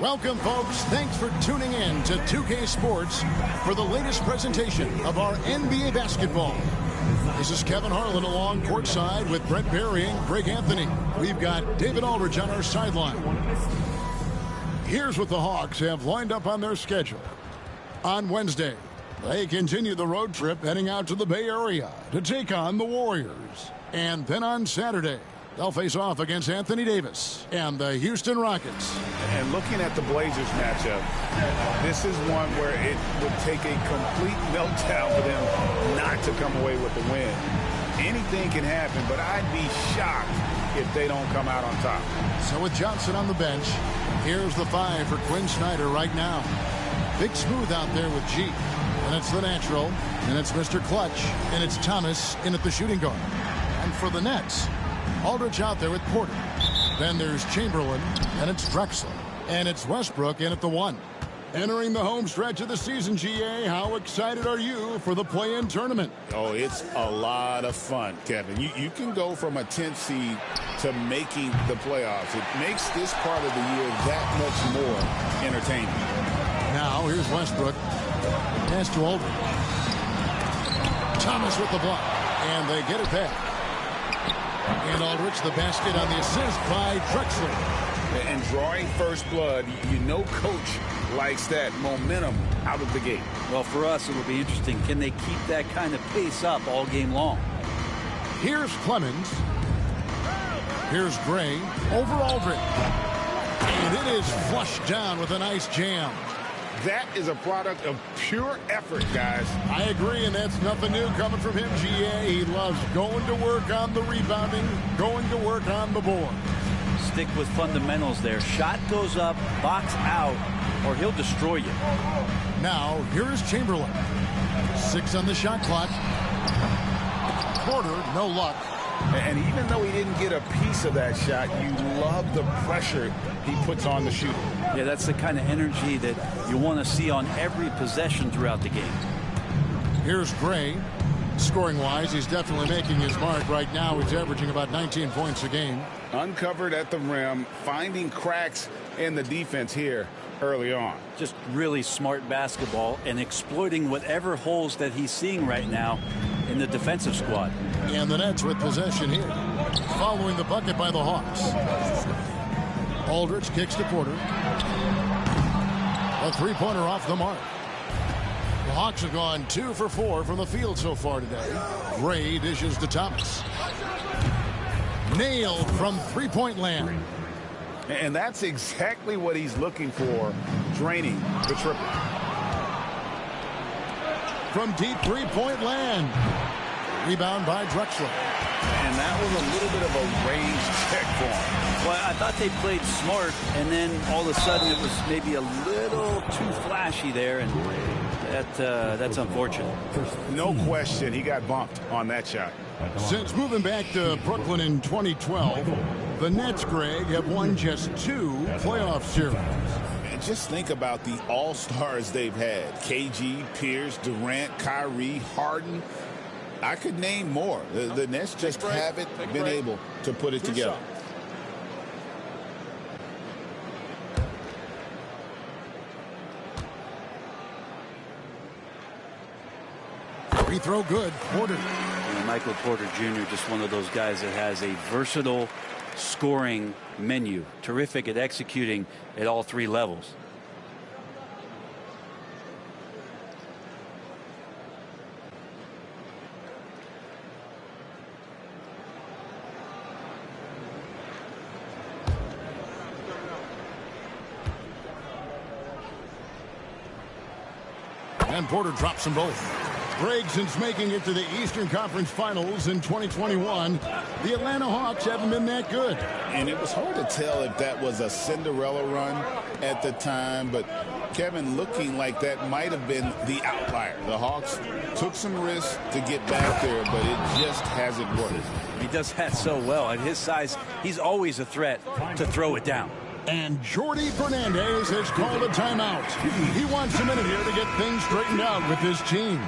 Welcome, folks. Thanks for tuning in to 2K Sports for the latest presentation of our NBA basketball. This is Kevin Harlan along courtside with Brent Barry and Greg Anthony. We've got David Aldridge on our sideline. Here's what the Hawks have lined up on their schedule. On Wednesday, they continue the road trip heading out to the Bay Area to take on the Warriors. And then on Saturday, they'll face off against Anthony Davis and the Houston Rockets. And looking at the Blazers matchup, this is one where it would take a complete meltdown for them not to come away with the win. Anything can happen, but I'd be shocked if they don't come out on top. So with Johnson on the bench, here's the five for Quinn Snyder right now. Big Smooth out there with G. And it's the natural, and it's Mr. Clutch, and it's Thomas in at the shooting guard. And for the Nets, Aldridge out there with Porter. Then there's Chamberlain, and it's Drexler. And it's Westbrook in at the one. Entering the home stretch of the season, GA, how excited are you for the play-in tournament? Oh, it's a lot of fun, Kevin. You can go from a 10th seed to making the playoffs. It makes this part of the year that much more entertaining. Now, here's Westbrook. Pass to Aldridge. Thomas with the block. And they get it back. And Aldridge, the basket on the assist by Drexler. And drawing first blood, you know coach likes that momentum out of the gate. Well, for us, it will be interesting. Can they keep that kind of pace up all game long? Here's Clemens. Here's Gray over Aldridge. And it is flushed down with a nice jam. That is a product of pure effort, guys. I agree, and that's nothing new coming from him, GA. He loves going to work on the rebounding, going to work on the board. Stick with fundamentals there. Shot goes up, box out, or he'll destroy you. Now, here's Chamberlain. 6 on the shot clock. Porter, no luck. And even though he didn't get a piece of that shot, you love the pressure he puts on the shooter. Yeah, that's the kind of energy that you want to see on every possession throughout the game. Here's Gray. Scoring-wise, he's definitely making his mark right now. He's averaging about 19 points a game. Uncovered at the rim, finding cracks in the defense here early on. Just really smart basketball and exploiting whatever holes that he's seeing right now in the defensive squad. And the Nets with possession here. Following the bucket by the Hawks. Aldridge kicks to Porter. A three-pointer off the mark. The Hawks have gone 2 for 4 from the field so far today. Gray dishes to Thomas. Nailed from three-point land. And that's exactly what he's looking for, draining the triple. From deep three-point land. Rebound by Drexler. And that was a little bit of a range check for him. Well, I thought they played smart, and then all of a sudden it was maybe a little too flashy there, and that's unfortunate. No question, he got bumped on that shot. Since moving back to Brooklyn in 2012, the Nets, Greg, have won just 2 playoff series. And just think about the all-stars they've had. KG, Pierce, Durant, Kyrie, Harden. I could name more. The Nets just haven't been able to put it together. Free throw good. Porter. And Michael Porter Jr., just one of those guys that has a versatile scoring menu. Terrific at executing at all 3 levels. And Porter drops them both. Greg, since making it to the Eastern Conference Finals in 2021, the Atlanta Hawks haven't been that good. And it was hard to tell if that was a Cinderella run at the time, but Kevin, looking like that might have been the outlier. The Hawks took some risks to get back there, but it just hasn't worked. He does that so well. At his size, he's always a threat to throw it down. And Jordi Fernandez has called a timeout. He wants a minute here to get things straightened out with his team.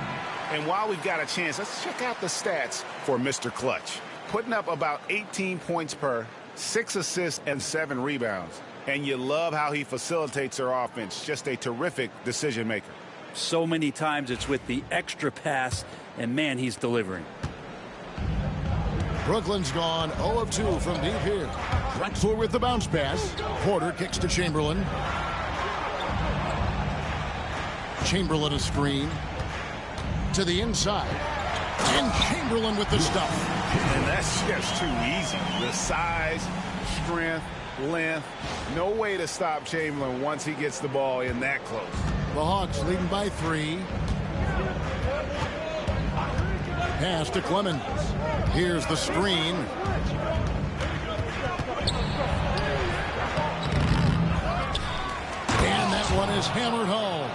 And while we've got a chance, let's check out the stats for Mr. Clutch. Putting up about 18 points per, 6 assists, and 7 rebounds. and you love how he facilitates their offense. Just a terrific decision maker. So many times it's with the extra pass, and man, he's delivering. Brooklyn's gone 0 of 2 from deep here. Drexler with the bounce pass. Porter kicks to Chamberlain. Chamberlain a screen to the inside, and Chamberlain with the stuff. And that's just too easy. The size, strength, length, no way to stop Chamberlain once he gets the ball in that close. The Hawks leading by 3. Pass to Clemens. Here's the screen. And that one is hammered home.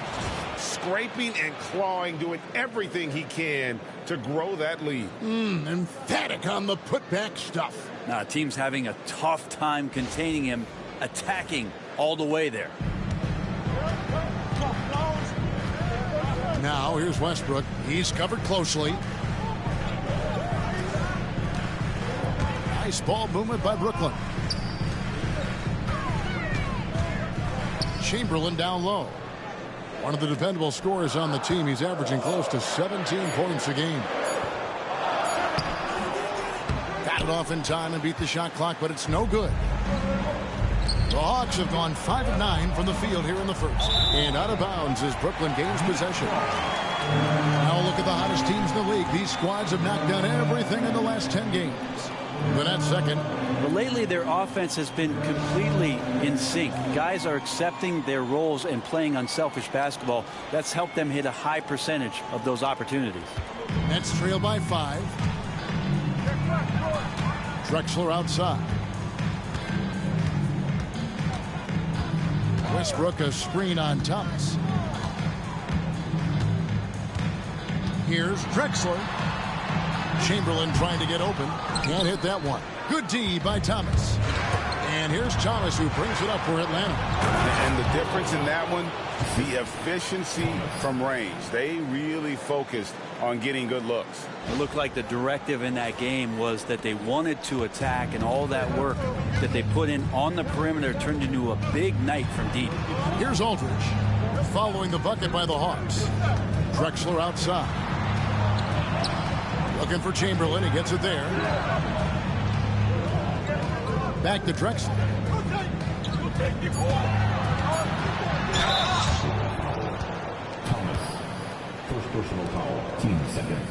Scraping and clawing, doing everything he can to grow that lead. Emphatic on the putback stuff. Now, team's having a tough time containing him, attacking all the way there. Now here's Westbrook. He's covered closely. Nice ball movement by Brooklyn. Chamberlain down low. One of the dependable scorers on the team. He's averaging close to 17 points a game. Got it off in time and beat the shot clock, but it's no good. The Hawks have gone 5 of 9 from the field here in the first. And out of bounds as Brooklyn gains possession. Now look at the hottest teams in the league. These squads have knocked down everything in the last 10 games. Gwinnett second. But lately their offense has been completely in sync. Guys are accepting their roles and playing unselfish basketball. That's helped them hit a high percentage of those opportunities. Nets trail by 5. Drexler outside. Westbrook a screen on Thomas. Here's Drexler. Chamberlain trying to get open. Can't hit that one. Good D by Thomas. And here's Thomas who brings it up for Atlanta. And the difference in that one, the efficiency from range. They really focused on getting good looks. It looked like the directive in that game was that they wanted to attack, and all that work that they put in on the perimeter turned into a big night from deep. Here's Aldridge following the bucket by the Hawks. Drexler outside. Looking for Chamberlain. He gets it there. Back to Drexler. First personal foul, team seconds.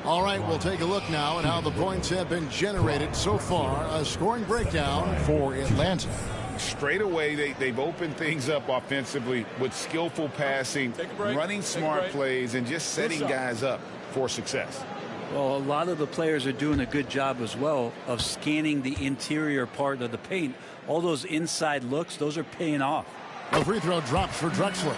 All right, we'll take a look now at how the points have been generated so far. A scoring breakdown for Atlanta. Straight away, they've opened things up offensively with skillful passing, running smart plays, and just setting guys up for success. Well, a lot of the players are doing a good job as well of scanning the interior part of the paint. All those inside looks, those are paying off. The free throw drops for Drexler.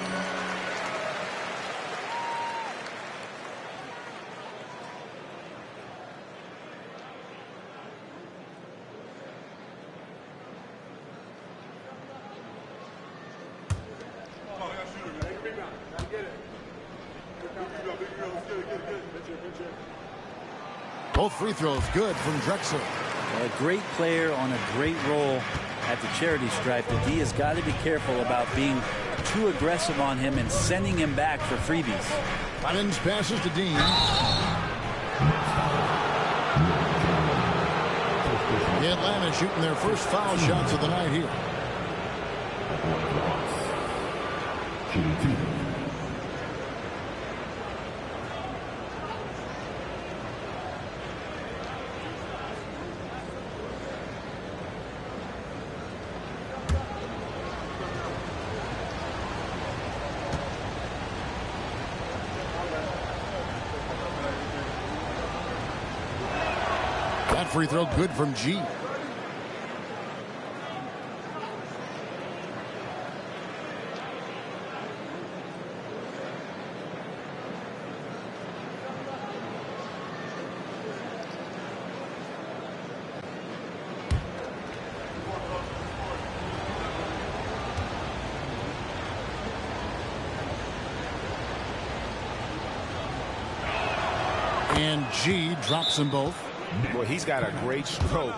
Both free throws good from Drexler. A great player on a great role at the charity stripe. The D has got to be careful about being too aggressive on him and sending him back for freebies. Clemens passes to Dean. Atlanta shooting their first foul shots of the night here. Shooting 2. That free throw good from G. And G drops them both. Well, he's got a great stroke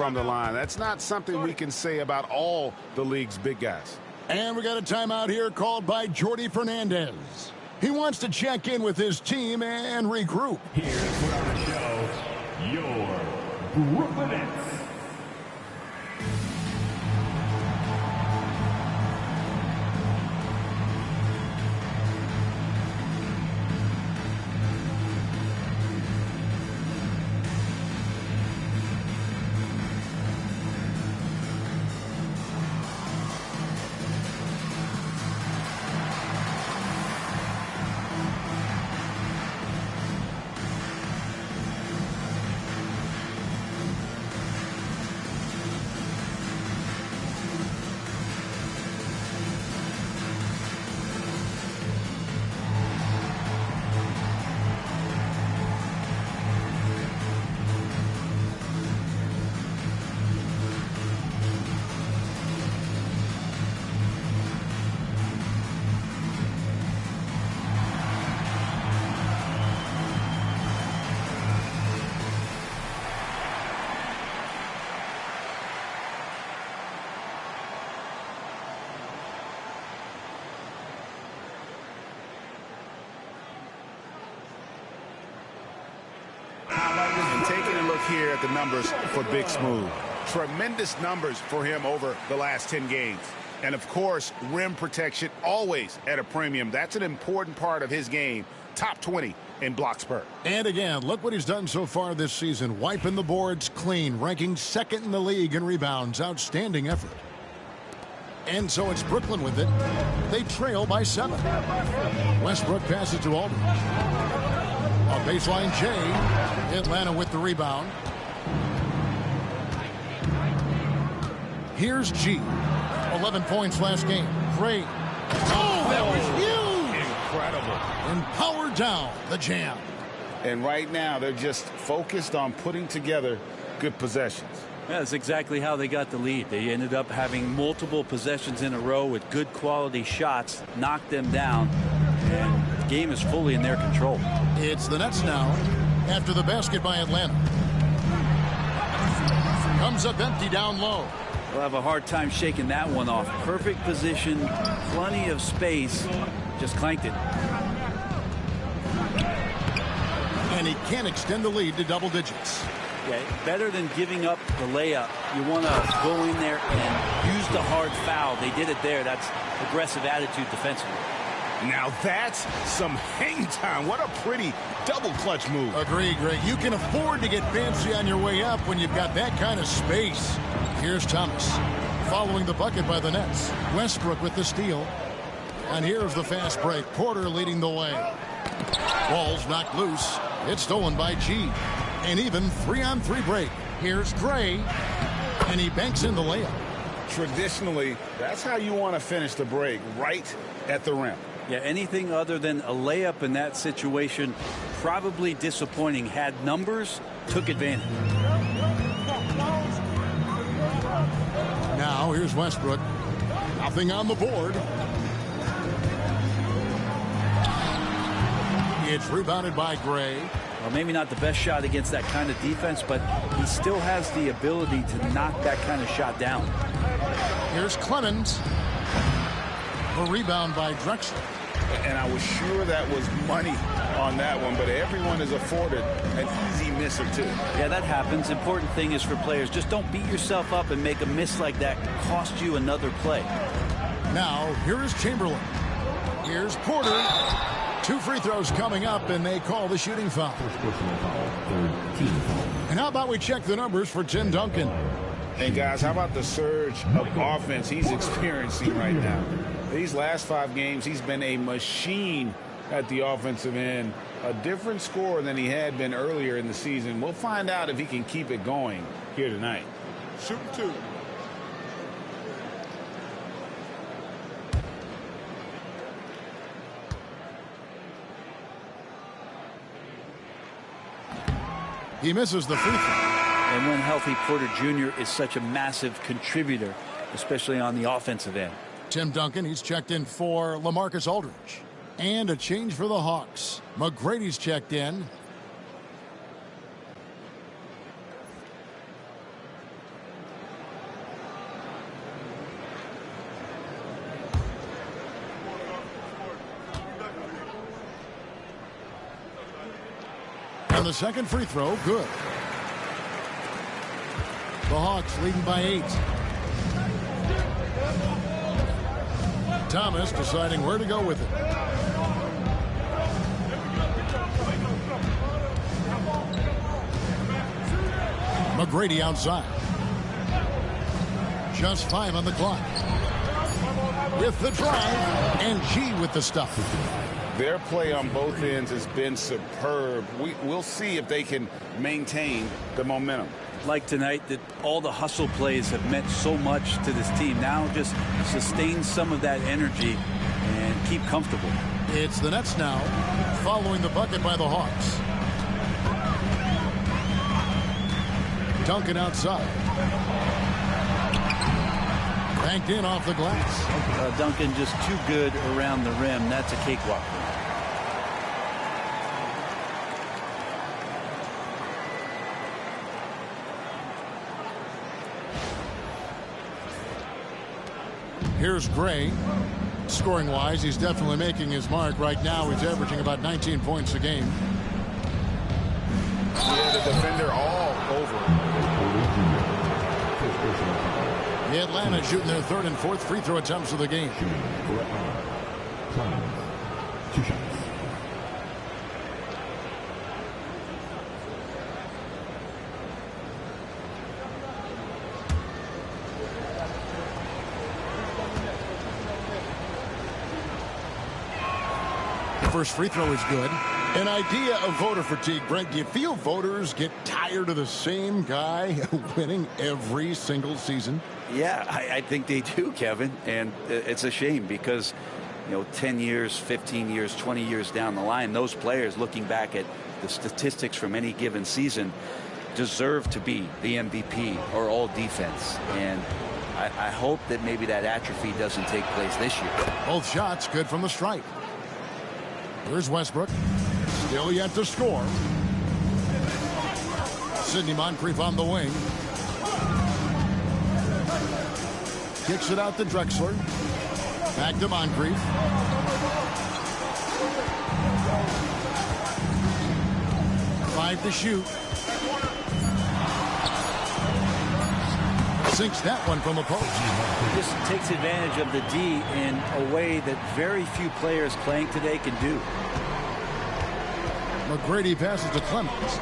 from the line. That's not something we can say about all the league's big guys. And we got a timeout here called by Jordy Fernandez. He wants to check in with his team and regroup. Here's what on the show, your Brooklyn Nets. And taking a look here at the numbers for Big Smooth. Tremendous numbers for him over the last 10 games. And, of course, rim protection always at a premium. That's an important part of his game. Top 20 in blocks per. And again, look what he's done so far this season. Wiping the boards clean, ranking second in the league in rebounds. Outstanding effort. And so it's Brooklyn with it. They trail by 7. Westbrook passes to Aldridge. A baseline J. Atlanta with the rebound. Here's G. 11 points last game. Great. Oh, that was huge. Incredible. And powered down the jam. And right now, they're just focused on putting together good possessions. That's exactly how they got the lead. They ended up having multiple possessions in a row with good quality shots, knocked them down, and the game is fully in their control. It's the Nets now after the basket by Atlanta. Comes up empty down low. They'll have a hard time shaking that one off. Perfect position, plenty of space, just clanked it. And he can't extend the lead to double digits. Yeah, better than giving up the layup. You want to go in there and use the hard foul. They did it there. That's aggressive attitude defensively. Now that's some hang time. What a pretty double clutch move. Agree, Greg. You can afford to get fancy on your way up when you've got that kind of space. Here's Thomas following the bucket by the Nets. Westbrook with the steal. And here's the fast break. Porter leading the way. Ball's knocked loose. It's stolen by G. An even 3-on-3 break. Here's Gray. And he banks in the layup. Traditionally, that's how you want to finish the break, right at the rim. Yeah, anything other than a layup in that situation, probably disappointing. Had numbers, took advantage. Now here's Westbrook. Nothing on the board. It's rebounded by Gray. Well, maybe not the best shot against that kind of defense, but he still has the ability to knock that kind of shot down. Here's Clemens. A rebound by Drexler. And I was sure that was money on that one, but everyone is afforded an easy miss or two. Yeah, that happens. Important thing is for players, just don't beat yourself up and make a miss like that cost you another play. Now, here is Chamberlain. Here's Porter. 2 free throws coming up, and they call the shooting foul. First personal foul, third team foul. And how about we check the numbers for Tim Duncan? And guys, how about the surge of offense he's experiencing right now? These last 5 games, he's been a machine at the offensive end. A different scorer than he had been earlier in the season. We'll find out if he can keep it going here tonight. Shooting 2. He misses the free throw. And when healthy, Porter Jr. is such a massive contributor, especially on the offensive end. Tim Duncan, he's checked in for LaMarcus Aldridge. And a change for the Hawks. McGrady's checked in. And the second free throw, good. The Hawks leading by 8. Thomas deciding where to go with it. McGrady outside. Just 5 on the clock. With the drive, and G with the stuff. Their play on both ends has been superb. We'll see if they can maintain the momentum. Like tonight, that all the hustle plays have meant so much to this team. Now just sustain some of that energy and keep comfortable. It's the Nets now, following the bucket by the Hawks. Duncan outside. Banked in off the glass. Duncan just too good around the rim. That's a cakewalk. Here's Gray. Scoring-wise, he's definitely making his mark. Right now, he's averaging about 19 points a game. Yeah, the defender all over. Atlanta shooting their third and fourth free throw attempts of the game. Two shots. First free throw is good. An idea of voter fatigue, Brent. Do you feel voters get tired of the same guy winning every single season? Yeah, I think they do, Kevin. And it's a shame because, 10 years, 15 years, 20 years down the line, those players looking back at the statistics from any given season deserve to be the MVP or all defense. And I hope that maybe that atrophy doesn't take place this year. Both shots good from the stripe. Here's Westbrook. Still yet to score. Sidney Moncrief on the wing. Kicks it out to Drexler. Back to Moncrief. Five to shoot. Sinks that one from the post. Just takes advantage of the D in a way that very few players playing today can do. McGrady passes to Clemens.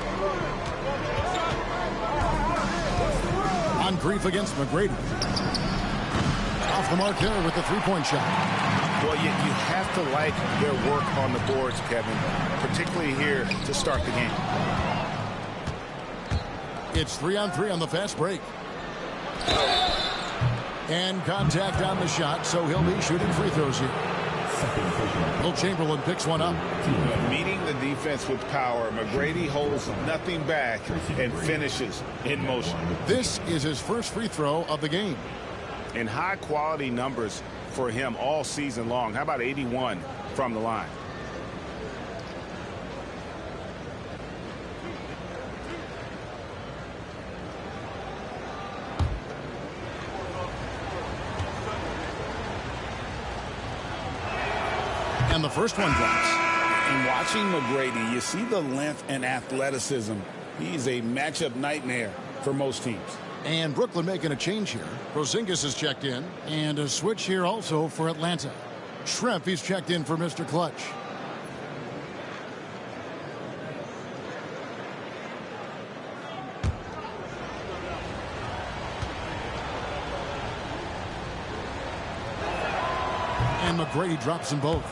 Moncrief against McGrady. Off the mark there with the three-point shot. Well, you have to like their work on the boards, Kevin, particularly here to start the game. It's 3-on-3 on the fast break. And contact on the shot, so he'll be shooting free throws here. Will Chamberlain picks one up. Meeting the defense with power, McGrady holds nothing back and finishes in motion. This is his first free throw of the game. And high-quality numbers for him all season long. How about 81 from the line? And the first one drops. And watching McGrady, you see the length and athleticism. He's a matchup nightmare for most teams. And Brooklyn making a change here. Porzingis is checked in. And a switch here also for Atlanta. Schrempf, he's checked in for Mr. Clutch. And McGrady drops them both.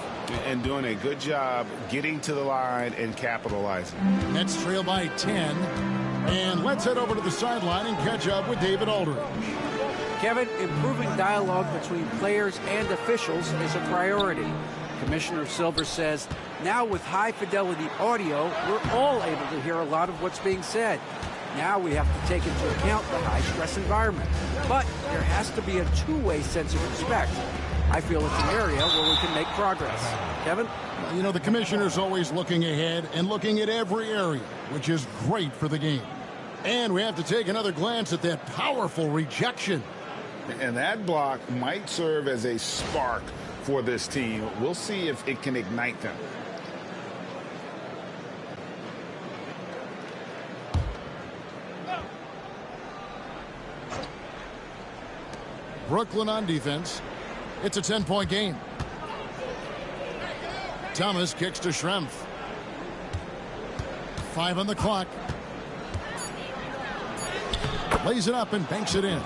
And doing a good job getting to the line and capitalizing. Nets trail by 10. And let's head over to the sideline and catch up with David Aldridge. Kevin, improving dialogue between players and officials is a priority. Commissioner Silver says, now with high-fidelity audio, we're all able to hear a lot of what's being said. Now we have to take into account the high-stress environment. But there has to be a two-way sense of respect. I feel it's an area where we can make progress. Kevin? You know, the commissioner's always looking ahead and looking at every area, which is great for the game. And we have to take another glance at that powerful rejection. And that block might serve as a spark for this team. We'll see if it can ignite them. Brooklyn on defense. It's a 10-point game. Thomas kicks to Schrempf. 5 on the clock. Lays it up and banks it in.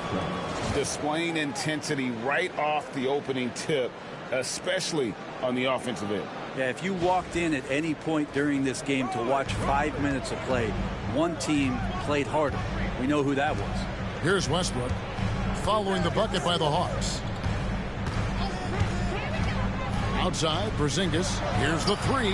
Displaying intensity right off the opening tip, especially on the offensive end. Yeah, if you walked in at any point during this game to watch 5 minutes of play, one team played harder. We know who that was. Here's Westbrook following the bucket by the Hawks. Outside, Porzingis. Here's the three.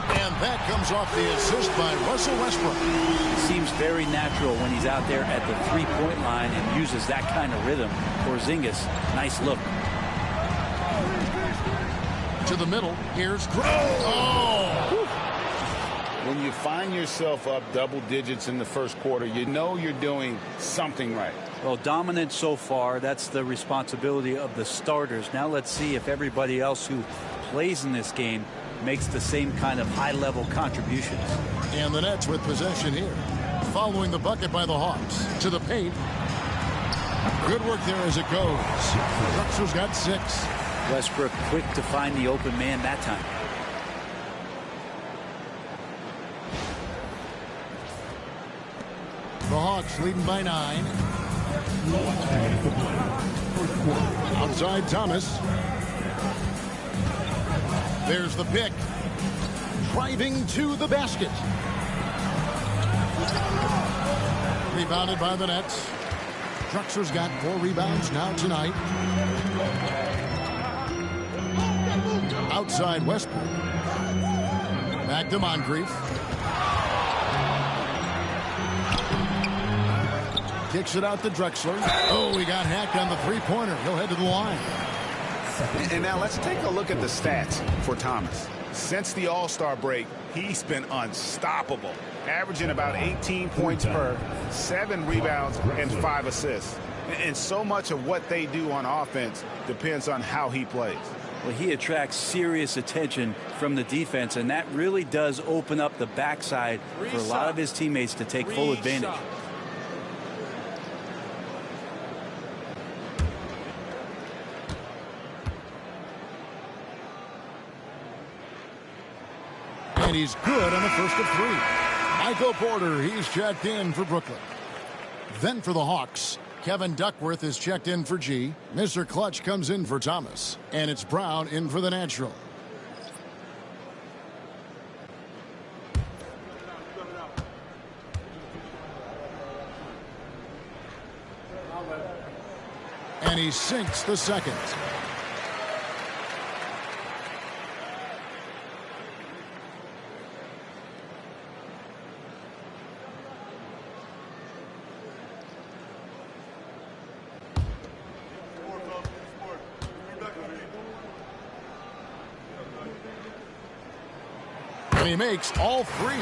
And that comes off the assist by Russell Westbrook. It seems very natural when he's out there at the three-point line and uses that kind of rhythm. Porzingis, nice look. To the middle. Here's Oh! When you find yourself up double digits in the first quarter, you know you're doing something right. Well, dominant so far. That's the responsibility of the starters. Now let's see if everybody else who plays in this game makes the same kind of high-level contributions. And the Nets with possession here. Following the bucket by the Hawks. To the paint. Good work there as it goes. Drexler's got 6. Westbrook quick to find the open man that time. The Hawks leading by 9. Outside Thomas. There's the pick. Driving to the basket. Rebounded by the Nets. Drexler's got 4 rebounds now tonight. Outside Westbrook. Back to Moncrief. Kicks it out to Drexler. Oh, he got hacked on the three-pointer. He'll head to the line. And now let's take a look at the stats for Thomas. Since the All-Star break, he's been unstoppable, averaging about 18 points per, 7 rebounds, and 5 assists. And so much of what they do on offense depends on how he plays. Well, he attracts serious attention from the defense, and that really does open up the backside for a lot of his teammates to take full advantage. And he's good on the first of 3. Michael Porter, he's checked in for Brooklyn. Then for the Hawks, Kevin Duckworth is checked in for G. Mr. Clutch comes in for Thomas. And it's Brown in for the natural. And he sinks the second. And he makes all 3.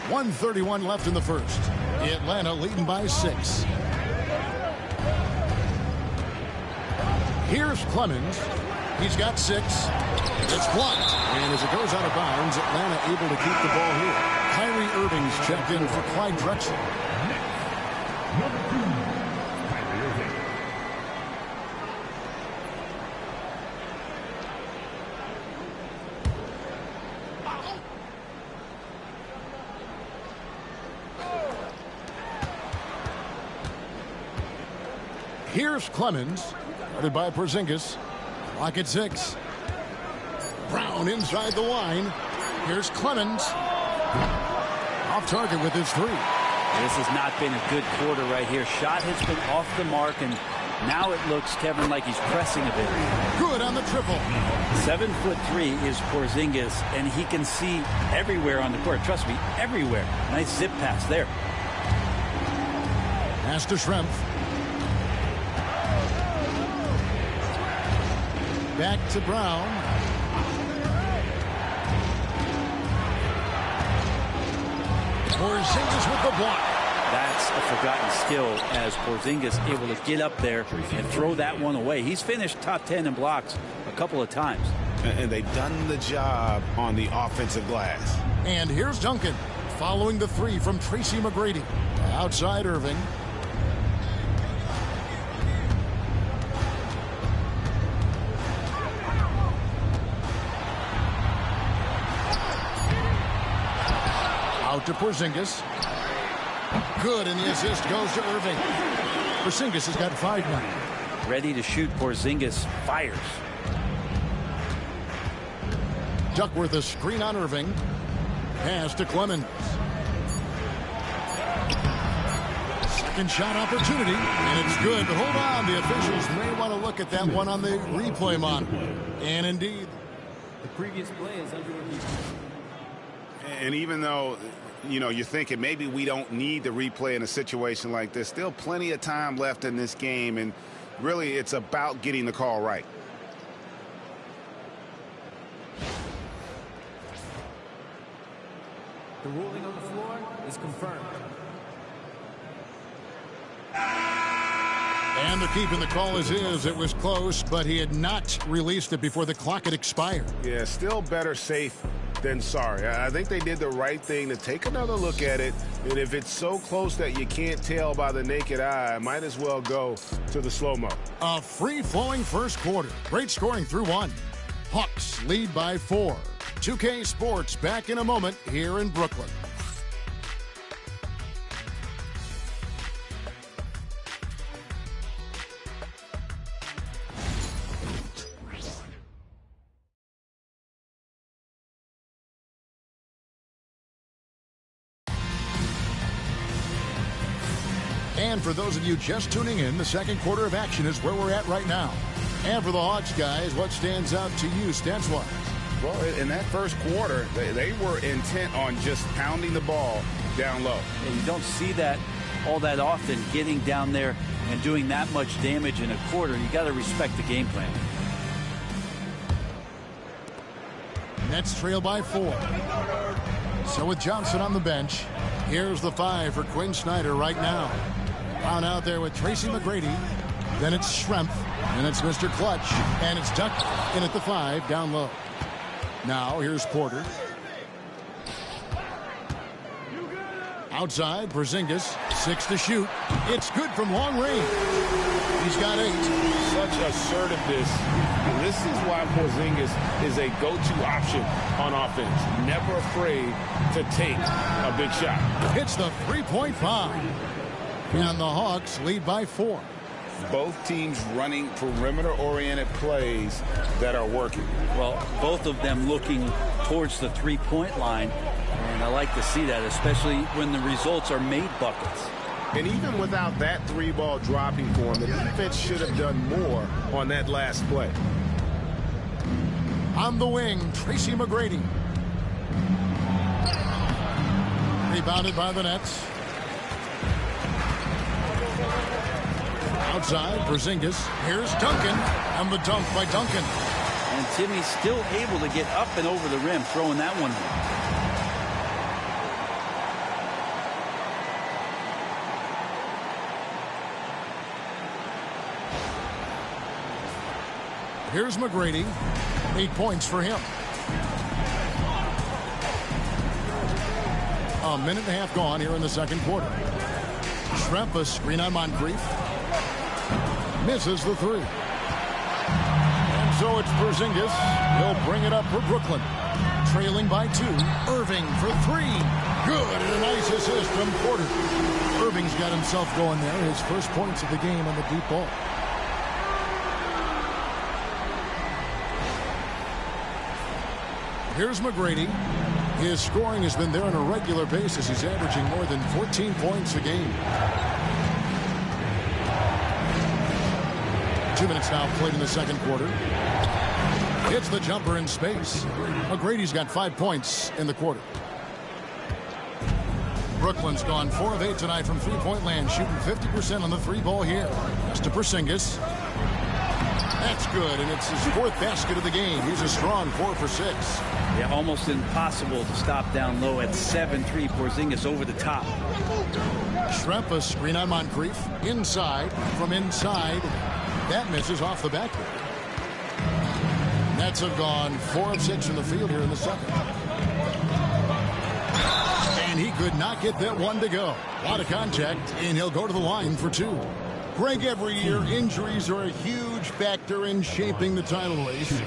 1:31 left in the first. Atlanta leading by 6. Here's Clemens. He's got 6. It's blocked. And as it goes out of bounds, Atlanta able to keep the ball here. Kyrie Irving's checked in for Clyde Drexler. Here's Clemens, guarded by Porzingis. Clock at 6. Brown inside the line. Here's Clemens. Off target with his 3. This has not been a good quarter right here. Shot has been off the mark, and now it looks, Kevin, like he's pressing a bit. Good on the triple. 7'3" is Porzingis, and he can see everywhere on the court. Trust me, everywhere. Nice zip pass there. Pass to Schrempf. Back to Brown. Porzingis with the block. That's a forgotten skill as Porzingis able to get up there and throw that one away. He's finished top 10 in blocks a couple of times. And they've done the job on the offensive glass. And here's Duncan following the 3 from Tracy McGrady. Outside Irving. to Porzingis. Good, and the assist goes to Irving. Porzingis has got 5 now. Ready to shoot. Porzingis fires. Duckworth a screen on Irving. Pass to Clemens. Second shot opportunity, and it's good. But hold on, the officials may want to look at that one on the replay monitor. And indeed, the previous play is under review. And even though, you're thinking maybe we don't need the replay in a situation like this, still plenty of time left in this game, and really it's about getting the call right. The ruling on the floor is confirmed. and they're keeping the call as is. It was close, but he had not released it before the clock had expired. Yeah, still better safe than sorry. I think they did the right thing to take another look at it, and if it's so close that you can't tell by the naked eye, might as well go to the slow-mo. A free-flowing first quarter. Great scoring through one. Hawks lead by 4. 2K Sports back in a moment here in Brooklyn. And for those of you just tuning in, the second quarter of action is where we're at right now. And for the Hawks guys, what stands out to you stats-wise? Well, in that first quarter, they were intent on just pounding the ball down low. And you don't see that all that often, getting down there and doing that much damage in a quarter. You got to respect the game plan. Nets trail by 4. So with Johnson on the bench, here's the 5 for Quinn Snyder right now. On out there with Tracy McGrady. Then it's Schrempf. And it's Mr. Clutch. And it's tucked in at the 5 down low. Now here's Porter. Outside, Porzingis. 6 to shoot. It's good from long range. He's got 8. Such assertiveness. And this is why Porzingis is a go-to option on offense. Never afraid to take a big shot. Hits the three-point bomb. And the Hawks lead by 4. Both teams running perimeter-oriented plays that are working. Well, both of them looking towards the three-point line. And I like to see that, especially when the results are made buckets. And even without that 3-ball dropping for him, the defense should have done more on that last play. On the wing, Tracy McGrady. Rebounded by the Nets. Outside, Porzingis. Here's Duncan. And the dunk by Duncan. And Timmy's still able to get up and over the rim, throwing that one in. Here's McGrady. 8 points for him. A minute and a half gone here in the second quarter. Schrempf, a screen on Moncrief. Misses the 3. And so it's Porzingis. He'll bring it up for Brooklyn. Trailing by 2. Irving for 3. Good, and a nice assist from Porter. Irving's got himself going there. His first points of the game on the deep ball. Here's McGrady. His scoring has been there on a regular basis. He's averaging more than 14 points a game. 2 minutes now played in the second quarter. Hits the jumper in space. McGrady's got 5 points in the quarter. Brooklyn's gone 4 of 8 tonight from three-point land, shooting 50% on the 3-ball here. That's to Porzingis. That's good, and it's his 4th basket of the game. He's a strong 4 for 6. Yeah, almost impossible to stop down low at 7-3. Porzingis over the top. Schrempf, a screen on Moncrief. Inside, from inside. That misses off the backboard. Nets have gone 4 of 6 in the field here in the second. And he could not get that one to go. A lot of contact, and he'll go to the line for 2. Greg, every year injuries are a huge factor in shaping the title race.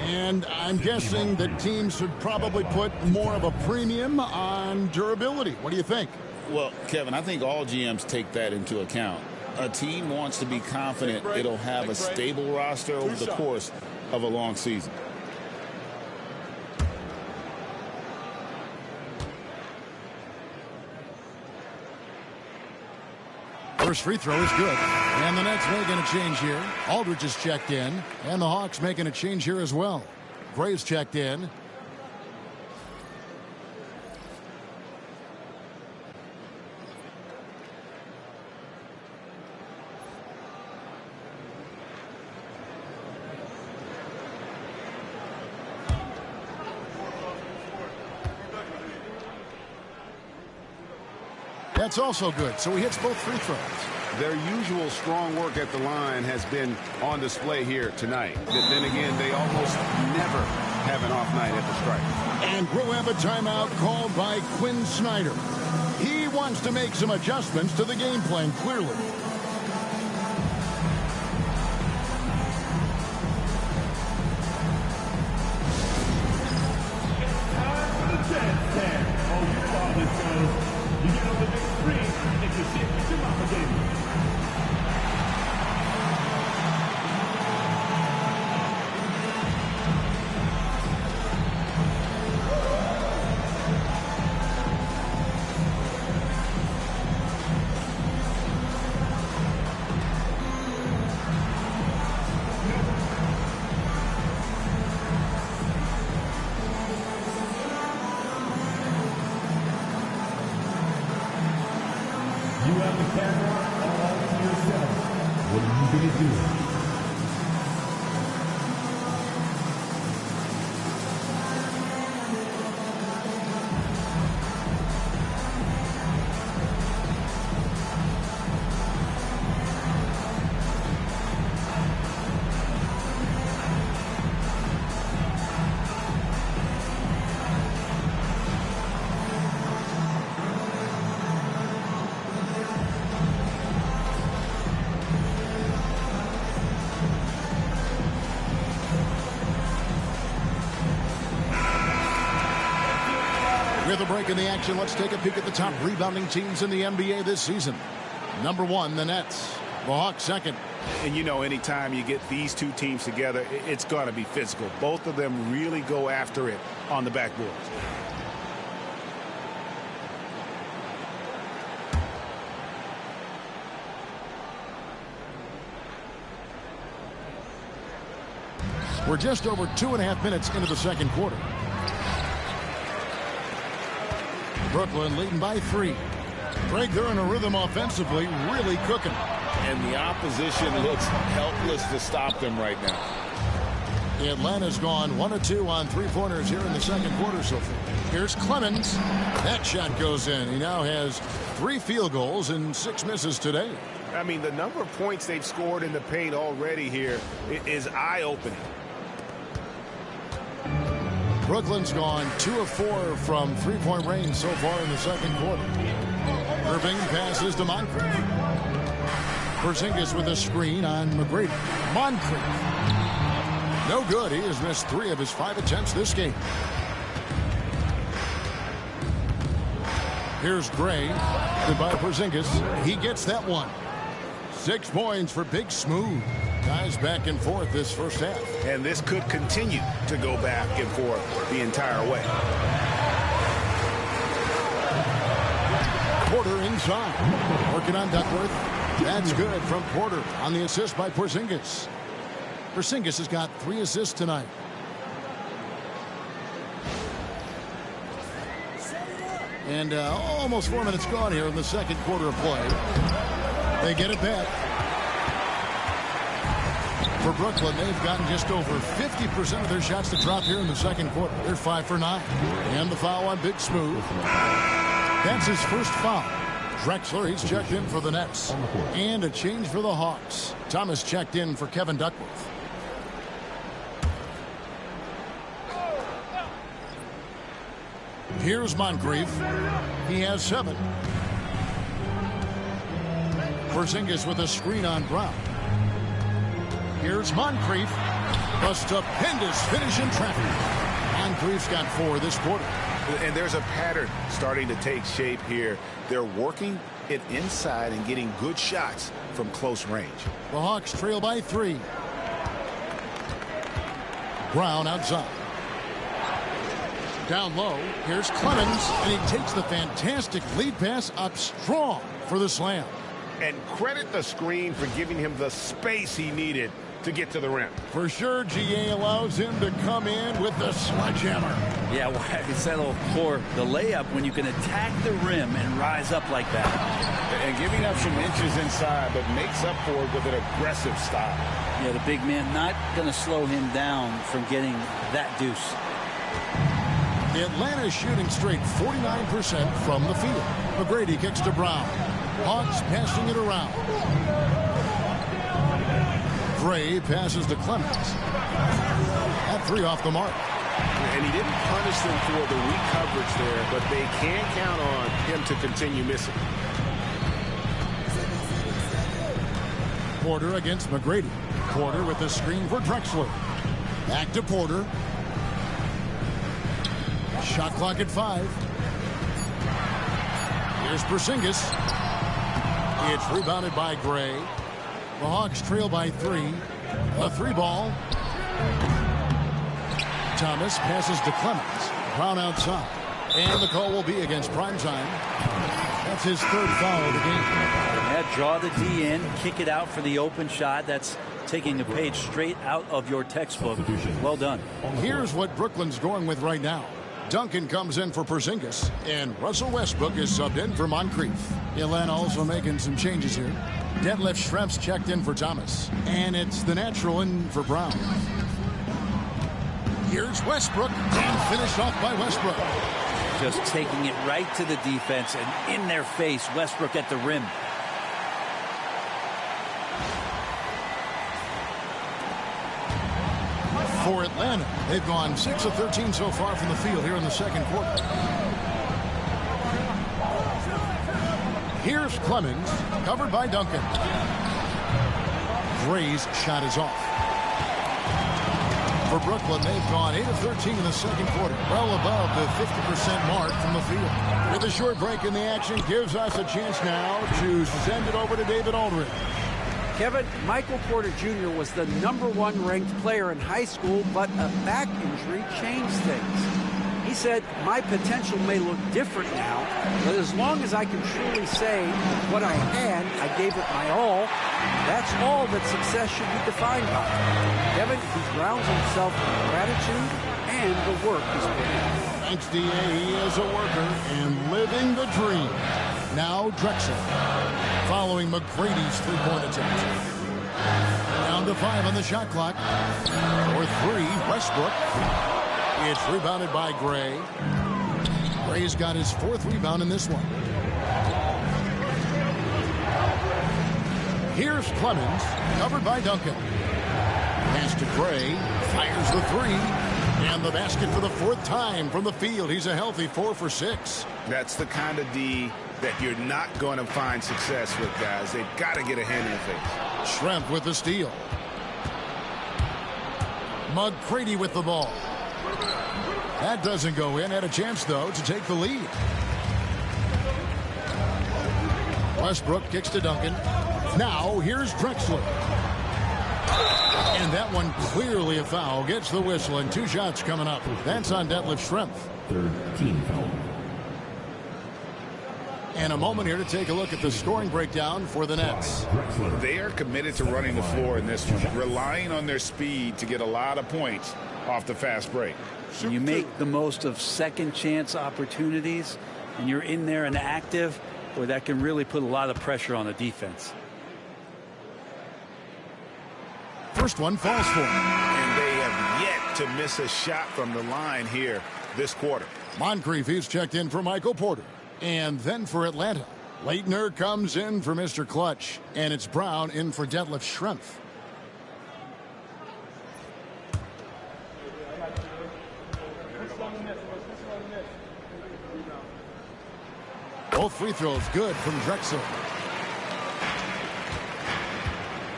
And I'm guessing that teams should probably put more of a premium on durability. What do you think? Well, Kevin, I think all GMs take that into account. A team wants to be confident it'll have a stable roster over the course of a long season. First free throw is good. And the Nets making a change here. Aldridge is checked in. And the Hawks making a change here as well. Graves checked in. That's also good. So he hits both free throws. Their usual strong work at the line has been on display here tonight. Then again, they almost never have an off night at the stripe. And we'll have a timeout called by Quinn Snyder. He wants to make some adjustments to the game plan, clearly. With a break in the action, let's take a peek at the top rebounding teams in the NBA this season. Number one, the Nets. The Hawks second. And you know, anytime you get these two teams together, it's going to be physical. Both of them really go after it on the backboards. We're just over 2.5 minutes into the second quarter. Brooklyn leading by 3. Greg, they're in a rhythm offensively, really cooking. And the opposition looks helpless to stop them right now. Atlanta's gone 1 of 2 on three-pointers here in the second quarter so far. Here's Clemens. That shot goes in. He now has 3 field goals and 6 misses today. I mean, the number of points they've scored in the paint already here is eye-opening. Brooklyn's gone 2 of 4 from three-point range so far in the second quarter. Irving passes to Moncrief. Porzingis with a screen on McGrady. Moncrief. No good. He has missed 3 of his 5 attempts this game. Here's Gray. Goodbye, Porzingis. He gets that one. 6 points for Big Smooth. Guys back and forth this first half. And this could continue to go back and forth the entire way. Porter inside. Working on Duckworth. That's good from Porter on the assist by Porzingis. Porzingis has got 3 assists tonight. And almost 4 minutes gone here in the second quarter of play. They get it back. For Brooklyn, they've gotten just over 50% of their shots to drop here in the second quarter. They're 5 for 9. And the foul on Big Smooth. That's his first foul. Drexler, he's checked in for the Nets. And a change for the Hawks. Thomas checked in for Kevin Duckworth. Here's Moncrief. He has 7. Porzingis with a screen on Brown. Here's Moncrief. A stupendous finish in traffic. Moncrief's got 4 this quarter. And there's a pattern starting to take shape here. They're working it inside and getting good shots from close range. The Hawks trail by 3. Brown outside. Down low, here's Clemens, and he takes the fantastic lead pass up strong for the slam. And credit the screen for giving him the space he needed to get to the rim. For sure, GA allows him to come in with the sledgehammer. Yeah, well, I settle for the layup when you can attack the rim and rise up like that. And giving up some inches inside, but makes up for it with an aggressive style. Yeah, the big man not going to slow him down from getting that deuce. Atlanta shooting straight 49% from the field. McGrady kicks to Brown. Hawks passing it around. Gray passes to Clemens. That 3 off the mark. And he didn't punish them for the weak coverage there, but they can count on him to continue missing. Porter against McGrady. Porter with the screen for Drexler. Back to Porter. Shot clock at 5. Here's Porzingis. It's rebounded by Gray. The Hawks trail by 3. A 3 ball. Thomas passes to Clemens. Brown outside. And the call will be against Primetime. That's his 3rd foul of the game. Yeah, draw the D in, kick it out for the open shot. That's taking a page straight out of your textbook. Well done. Here's what Brooklyn's going with right now. Duncan comes in for Porzingis, and Russell Westbrook is subbed in for Moncrief. Atlanta also making some changes here. Detlef Schrempf's checked in for Thomas, and it's the natural in for Brown. Here's Westbrook, and finished off by Westbrook. Just taking it right to the defense and in their face. Westbrook at the rim. For Atlanta, they've gone 6 of 13 so far from the field here in the second quarter. Here's Clemens, covered by Duncan. Gray's shot is off. For Brooklyn, they've gone 8 of 13 in the second quarter, well above the 50% mark from the field. With a short break in the action, gives us a chance now to send it over to David Aldridge. Kevin, Michael Porter Jr. was the #1 ranked player in high school, but a back injury changed things. He said, my potential may look different now, but as long as I can truly say what I had, I gave it my all. That's all that success should be defined by. Kevin, he grounds himself in gratitude and the work he's put in. Thanks, D.A. He is a worker and living the dream. Now Drexler, following McGrady's three-point attempt. Down to 5 on the shot clock. For 3, Westbrook. It's rebounded by Gray. Gray's got his 4th rebound in this one. Here's Clemens, covered by Duncan. Pass to Gray, fires the 3. And the basket for the 4th time from the field. He's a healthy 4 for 6. That's the kind of D that you're not going to find success with, guys. They've got to get a hand in the face. Schrempf with the steal. McGrady with the ball. That doesn't go in. Had a chance, though, to take the lead. Westbrook kicks to Duncan. Now, here's Drexler. And that one clearly a foul. Gets the whistle, and 2 shots coming up. That's on Detlef Schrempf. 3rd team foul. And a moment here to take a look at the scoring breakdown for the Nets. They are committed to running the floor in this one, relying on their speed to get a lot of points off the fast break. You make the most of second chance opportunities, and you're in there and active, or that can really put a lot of pressure on the defense. First one falls for him. And they have yet to miss a shot from the line here this quarter. Moncrief, he's checked in for Michael Porter. And then for Atlanta, Leitner comes in for Mr. Clutch. And it's Brown in for Detlef Schrempf. Both free throws good from Drexler.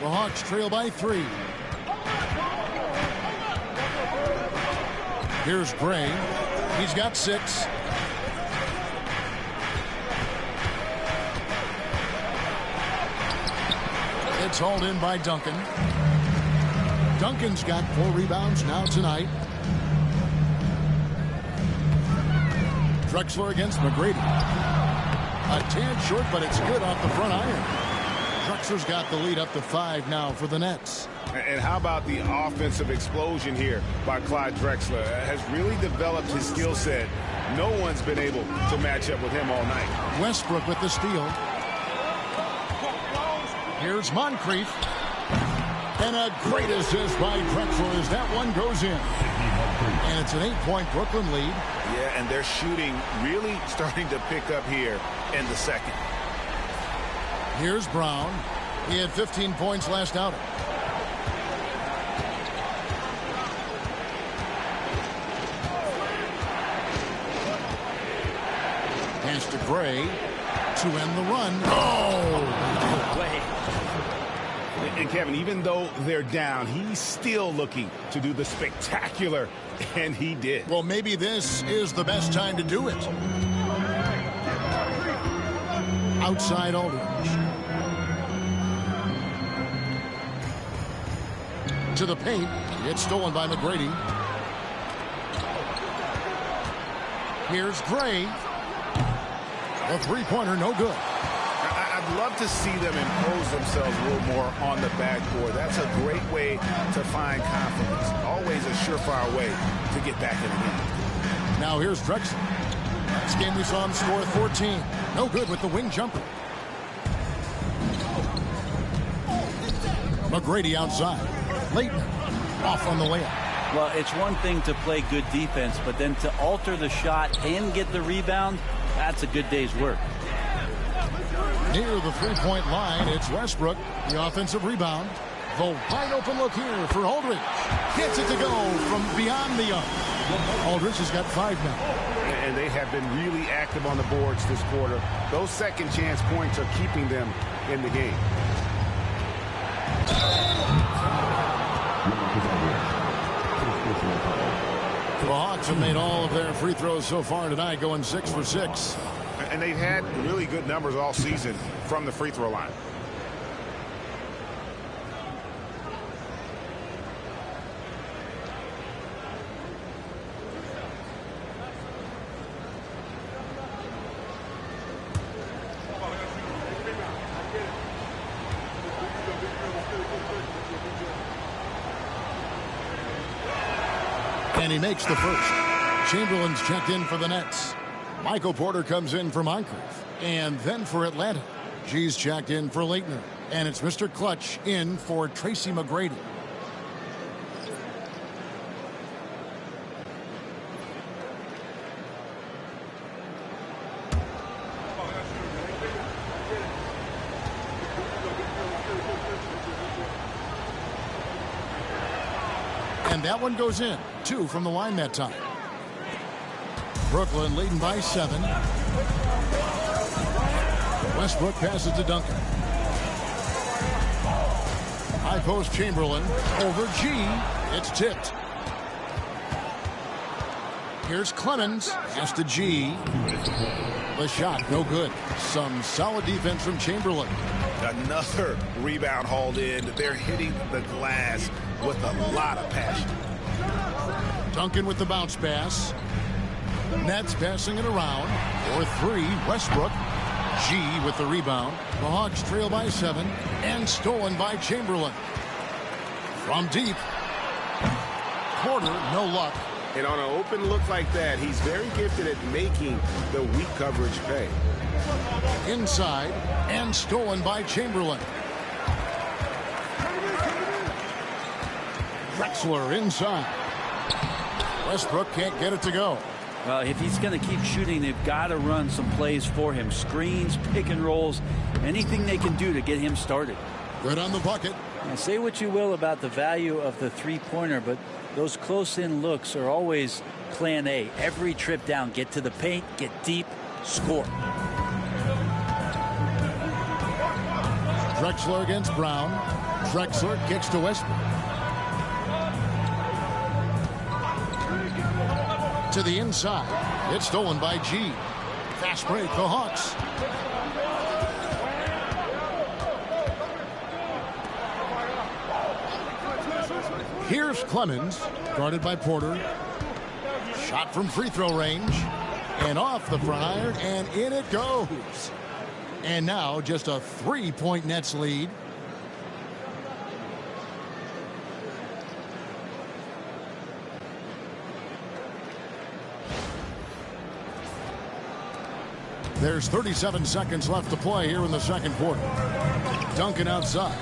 The Hawks trail by 3. Here's Gray. He's got 6. It's hauled in by Duncan. Duncan's got 4 rebounds now tonight. Drexler against McGrady. A tad short, but it's good off the front iron. Drexler's got the lead up to 5 now for the Nets. And how about the offensive explosion here by Clyde Drexler? Has really developed his skill set. No one's been able to match up with him all night. Westbrook with the steal. Here's Moncrief. And a great assist by Drexler as that one goes in. And it's an 8-point Brooklyn lead. Yeah, and their shooting really starting to pick up here in the second. Here's Brown. He had 15 points last outing. Pass to Gray to end the run. Oh! Way. And Kevin, even though they're down, he's still looking to do the spectacular, and he did. Well, maybe this is the best time to do it. Outside Aldridge. To the paint. It's stolen by McGrady. Here's Gray. The three-pointer, no good. I'd love to see them impose themselves a little more on the backboard. That's a great way to find confidence. Always a surefire way to get back in the game. Now here's Drexler. Last game we saw him score 14. No good with the wing jumper. McGrady outside. Leighton off on the layup. Well, it's one thing to play good defense, but then to alter the shot and get the rebound, that's a good day's work. Near the three-point line, it's Westbrook, the offensive rebound. The wide open look here for Aldridge. Gets it to go from beyond the arc. Aldridge has got 5 now. And they have been really active on the boards this quarter. Those second chance points are keeping them in the game. The Hawks have made all of their free throws so far tonight, going 6 for 6. And they've had really good numbers all season from the free throw line. And he makes the first. Chamberlain's checked in for the Nets. Michael Porter comes in for Moncrief. And then for Atlanta, G's checked in for Leitner. And it's Mr. Clutch in for Tracy McGrady. And that one goes in. 2 from the line that time. Brooklyn leading by 7. Westbrook passes to Duncan. High post Chamberlain over G. It's tipped. Here's Clemens. Pass to G. The shot, no good. Some solid defense from Chamberlain. Another rebound hauled in. They're hitting the glass with a lot of passion. Duncan with the bounce pass. Nets passing it around. For 3, Westbrook. G with the rebound. The Hawks trail by 7 and stolen by Chamberlain. From deep. Porter, no luck. And on an open look like that, he's very gifted at making the weak coverage pay. Inside and stolen by Chamberlain. Drexler inside. Westbrook can't get it to go. Well, if he's going to keep shooting, they've got to run some plays for him. Screens, pick and rolls, anything they can do to get him started. Good on the bucket. Now, say what you will about the value of the three-pointer, but those close-in looks are always plan A. Every trip down, get to the paint, get deep, score. Drexler against Brown. Drexler kicks to Westbrook. To the inside. It's stolen by G. Fast break, the Hawks. Here's Clemens, guarded by Porter. Shot from free throw range. And off the fryer, and in it goes. And now just a 3-point Nets lead. There's 37 seconds left to play here in the second quarter. Duncan outside.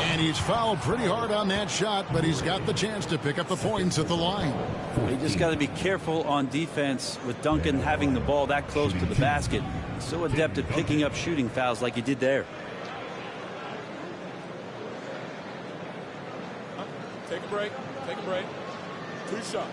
And he's fouled pretty hard on that shot, but he's got the chance to pick up the points at the line. You just got to be careful on defense with Duncan having the ball that close to the basket. He's so adept at picking up shooting fouls like he did there. Take a break. Take a break. 2 shots.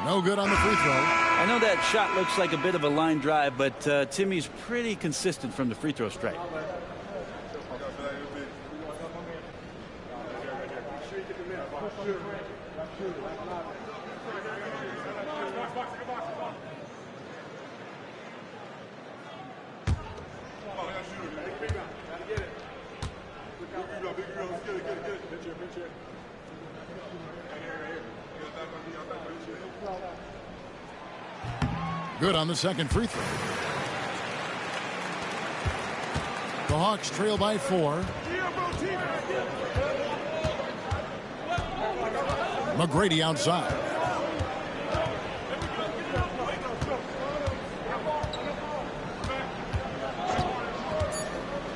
No good on the free throw. I know that shot looks like a bit of a line drive, but Timmy's pretty consistent from the free throw strike. Good on the second free throw. The Hawks trail by 4. McGrady outside.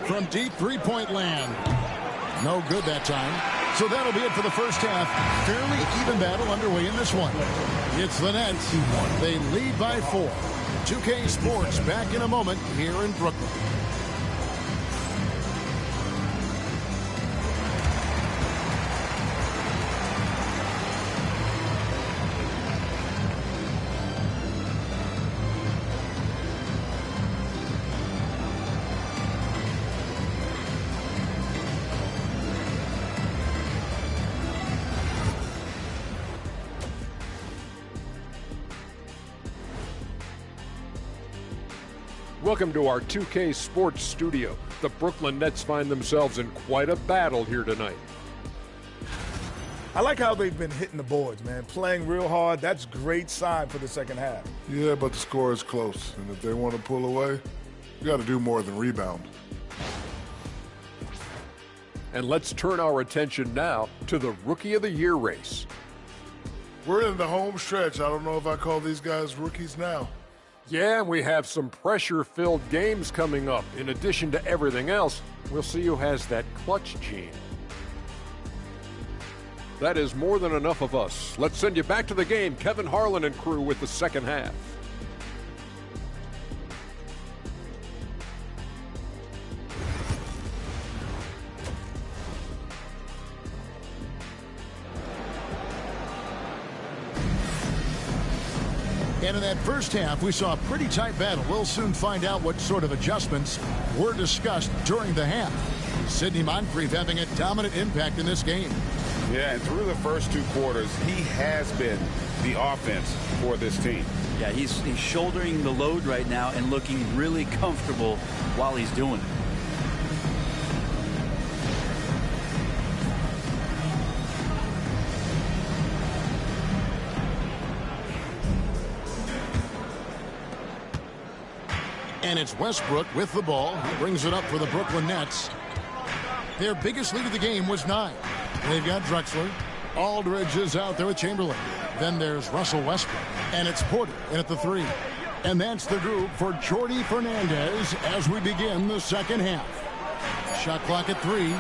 From deep three-point land. No good that time. So that'll be it for the first half. Fairly even battle underway in this one. It's the Nets. They lead by 4. 2K Sports back in a moment here in Brooklyn. Welcome to our 2K Sports studio. The Brooklyn Nets find themselves in quite a battle here tonight. I like how they've been hitting the boards, man. Playing real hard. That's great sign for the second half. Yeah, but the score is close. And if they want to pull away, you got to do more than rebound. And let's turn our attention now to the Rookie of the Year race. We're in the home stretch. I don't know if I call these guys rookies now. Yeah, we have some pressure-filled games coming up. In addition to everything else, we'll see who has that clutch gene. That is more than enough of us. Let's send you back to the game. Kevin Harlan and crew with the second half. And in that first half, we saw a pretty tight battle. We'll soon find out what sort of adjustments were discussed during the half. Sidney Moncrief having a dominant impact in this game. Yeah, and through the first 2 quarters, he has been the offense for this team. Yeah, he's shouldering the load right now and looking really comfortable while he's doing it. And it's Westbrook with the ball. He brings it up for the Brooklyn Nets. Their biggest lead of the game was 9. They've got Drexler. Aldridge is out there with Chamberlain. Then there's Russell Westbrook. And it's Porter in at the 3. And that's the group for Jordi Fernandez as we begin the second half. Shot clock at 3.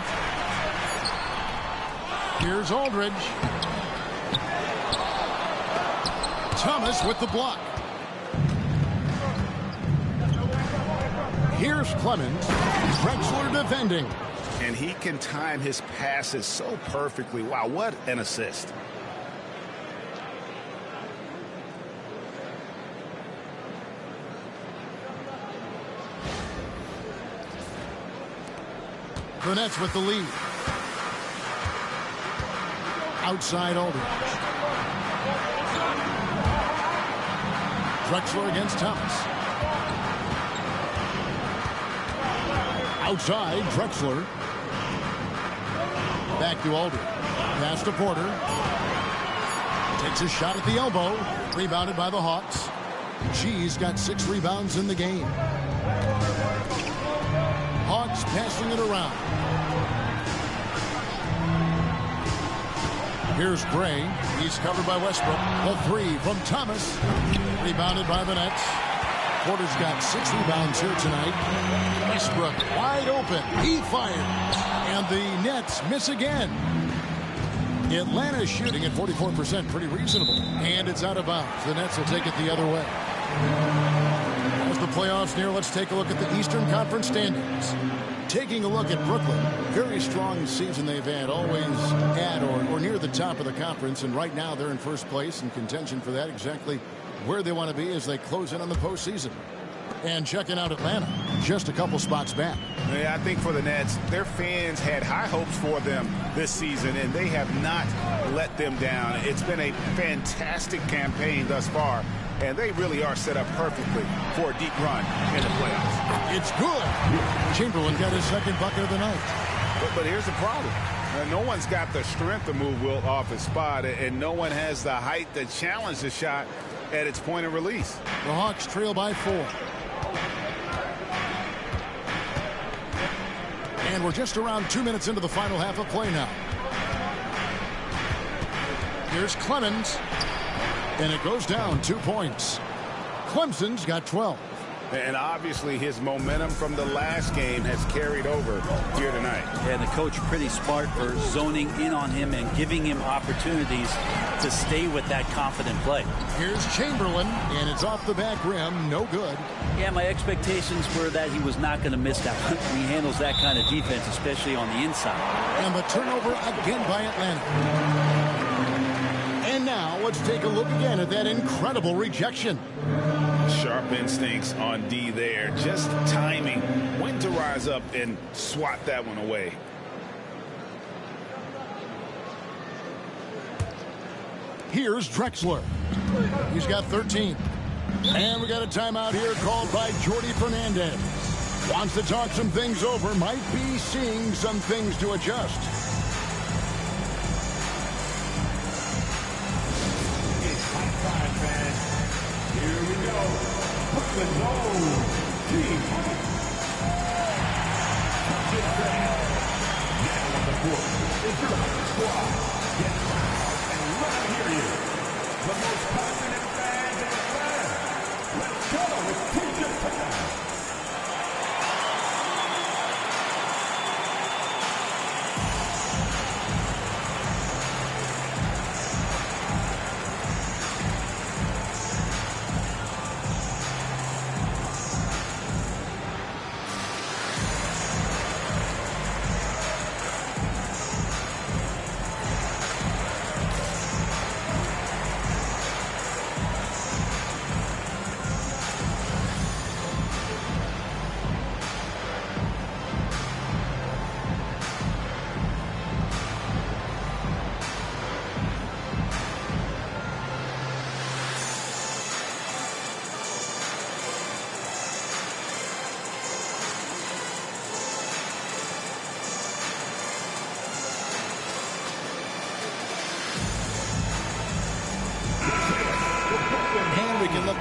Here's Aldridge. Thomas with the block. Here's Clemens. Drexler defending. And he can time his passes so perfectly. Wow, what an assist. The Nets with the lead. Outside Aldridge. Drexler against Thomas. Outside Drexler. Back to Aldridge. Pass to Porter. Takes a shot at the elbow. Rebounded by the Hawks. G's got 6 rebounds in the game. Hawks passing it around. Here's Gray. He's covered by Westbrook. The 3 from Thomas. Rebounded by the Nets. Porter's got 6 rebounds here tonight. Westbrook wide open. He fires. And the Nets miss again. Atlanta shooting at 44%. Pretty reasonable. And it's out of bounds. The Nets will take it the other way. As the playoffs near, let's take a look at the Eastern Conference standings. Taking a look at Brooklyn, very strong season they've had, always at or near the top of the conference, and right now they're in first place in contention for that, exactly where they want to be as they close in on the postseason. And checking out Atlanta, just a couple spots back. Yeah, I think for the Nets, their fans had high hopes for them this season, and they have not let them down. It's been a fantastic campaign thus far, and they really are set up perfectly for a deep run in the playoffs. It's good. Chamberlain got his 2nd bucket of the night. But here's the problem. No one's got the strength to move Wilt off his spot, and no one has the height to challenge the shot at its point of release. The Hawks trail by 4. And we're just around 2 minutes into the final half of play now. Here's Clemens. And it goes down 2 points. Clemson's got 12. And obviously his momentum from the last game has carried over here tonight. And the coach pretty smart for zoning in on him and giving him opportunities to stay with that confident play. Here's Chamberlain, and it's off the back rim. No good. Yeah, my expectations were that he was not going to miss that one. He handles that kind of defense, especially on the inside. And the turnover again by Atlanta. And now let's take a look again at that incredible rejection. Sharp instincts on D there. Just timing when to rise up and swat that one away. Here's Drexler. He's got 13. And we got a timeout here called by Jordy Fernandez. Wants to talk some things over. Might be seeing some things to adjust. Here we go. Brooklyn Gold Team. Get ready. Now on the court is your squad. Get loud and let them hear you. The most passionate fans in the land. Let's go with Team Japan.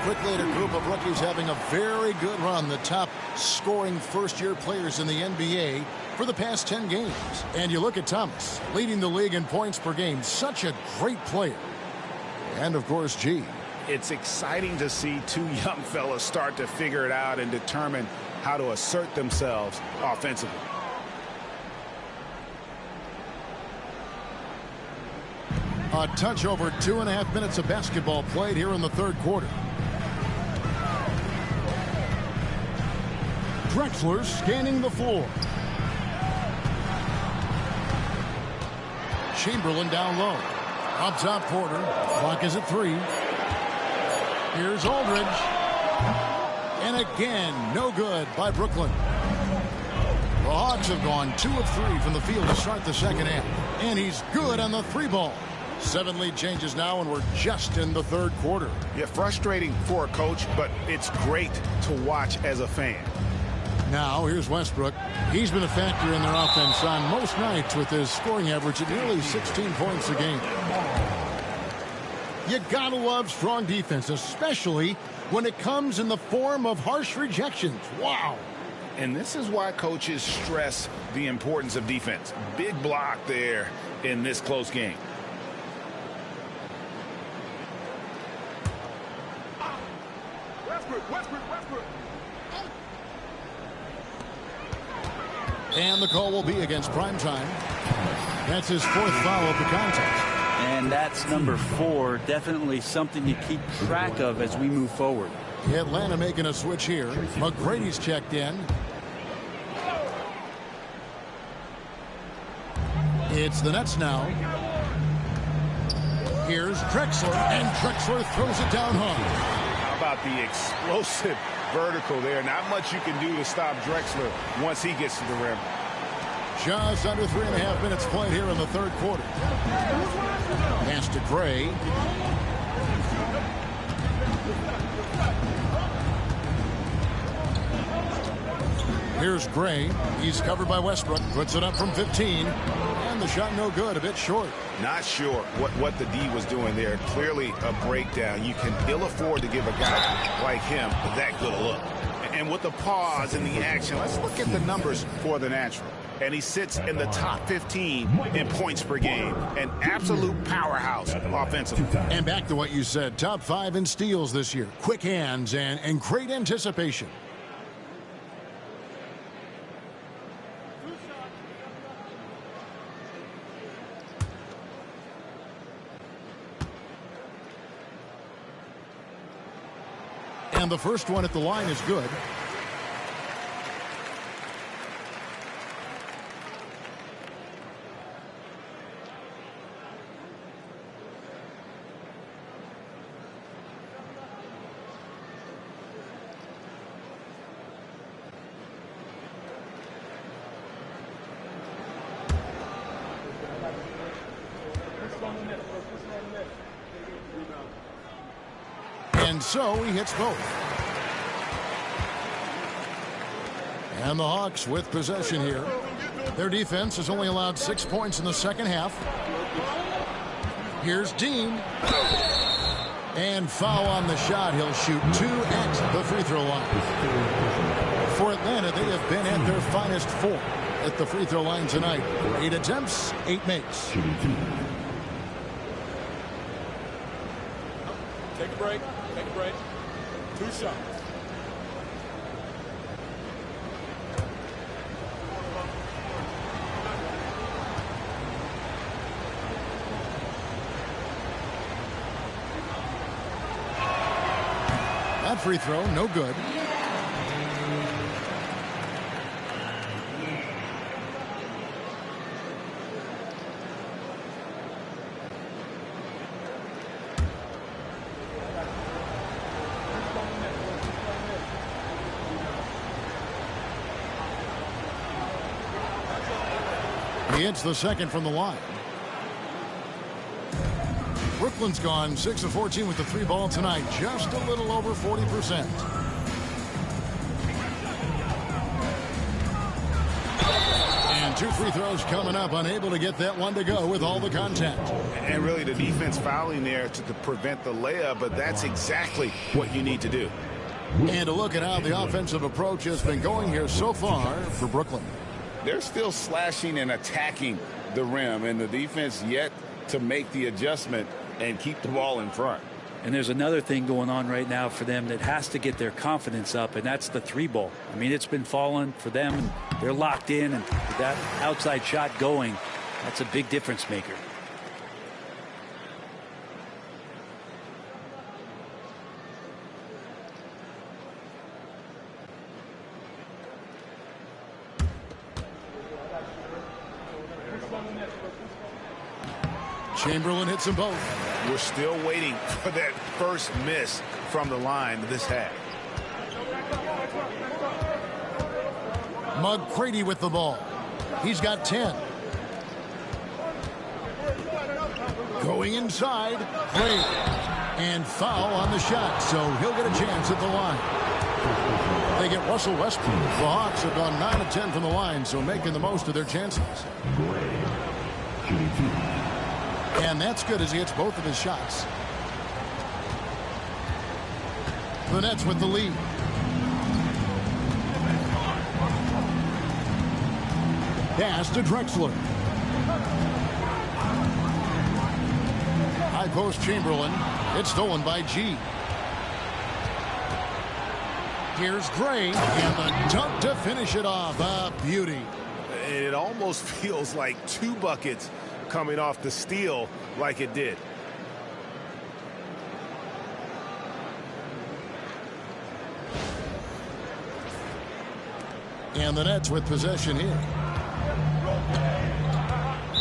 Quickly at a group of rookies having a very good run, the top scoring first-year players in the NBA for the past 10 games. And you look at Thomas, leading the league in points per game. Such a great player. And, of course, G. It's exciting to see 2 young fellas start to figure it out and determine how to assert themselves offensively. A touch over 2.5 minutes of basketball played here in the third quarter. Drexler scanning the floor. Chamberlain down low. Up top corner. Clock is at 3. Here's Aldridge. And again, no good by Brooklyn. The Hawks have gone 2 of 3 from the field to start the second half. And he's good on the 3-ball. 7 lead changes now, and we're just in the third quarter. Yeah, frustrating for a coach, but it's great to watch as a fan. Now, here's Westbrook. He's been a factor in their offense on most nights with his scoring average at nearly 16 points a game. You gotta love strong defense, especially when it comes in the form of harsh rejections. Wow. And this is why coaches stress the importance of defense. Big block there in this close game. Westbrook. And the call will be against Primetime. That's his 4th foul of the contest. And that's number 4. Definitely something to keep track of as we move forward. Atlanta making a switch here. McGrady's checked in. It's the Nets now. Here's Drexler, and Drexler throws it down hard. How about the explosive vertical there? Not much you can do to stop Drexler once he gets to the rim. Just under 3.5 minutes played here in the third quarter. Pass to Gray. Here's Gray. He's covered by Westbrook. Puts it up from 15. And the shot no good. A bit short. Not sure what the D was doing there. Clearly a breakdown. You can ill afford to give a guy like him that good a look. And with the pause and the action, let's look at the numbers for the natural. And he sits in the top 15 in points per game. An absolute powerhouse offensively. And back to what you said. Top 5 in steals this year. Quick hands and great anticipation. And the first one at the line is good. And so he hits both. And the Hawks with possession here. Their defense has only allowed 6 points in the second half. Here's Dean. And foul on the shot. He'll shoot 2 at the free throw line. For Atlanta, they have been at their finest 4 at the free throw line tonight. 8 attempts, 8 makes. Take a break. 2 shots. That free throw, no good. He hits the second from the line. Brooklyn's gone 6 of 14 with the 3-ball tonight, just a little over 40%. And 2 free throws coming up, unable to get that one to go with all the contact. And really the defense fouling there to prevent the layup, but that's exactly what you need to do. And to look at how the offensive approach has been going here so far for Brooklyn. They're still slashing and attacking the rim, and the defense yet to make the adjustment and keep the ball in front. And there's another thing going on right now for them that has to get their confidence up, and that's the 3-ball. I mean, it's been falling for them, and they're locked in, and with that outside shot going, that's a big difference maker. Chamberlain hits them both. We're still waiting for that first miss from the line this half. McGrady with the ball. He's got 10. Going inside. Great. And foul on the shot, so he'll get a chance at the line. They get Russell Westbrook. The Hawks have gone 9 of 10 from the line, so making the most of their chances. And that's good as he hits both of his shots. The Nets with the lead. Pass to Drexler. High post Chamberlain. It's stolen by G. Here's Gray, and the dunk to finish it off. A beauty. It almost feels like 2 buckets coming off the steal like it did. And the Nets with possession here.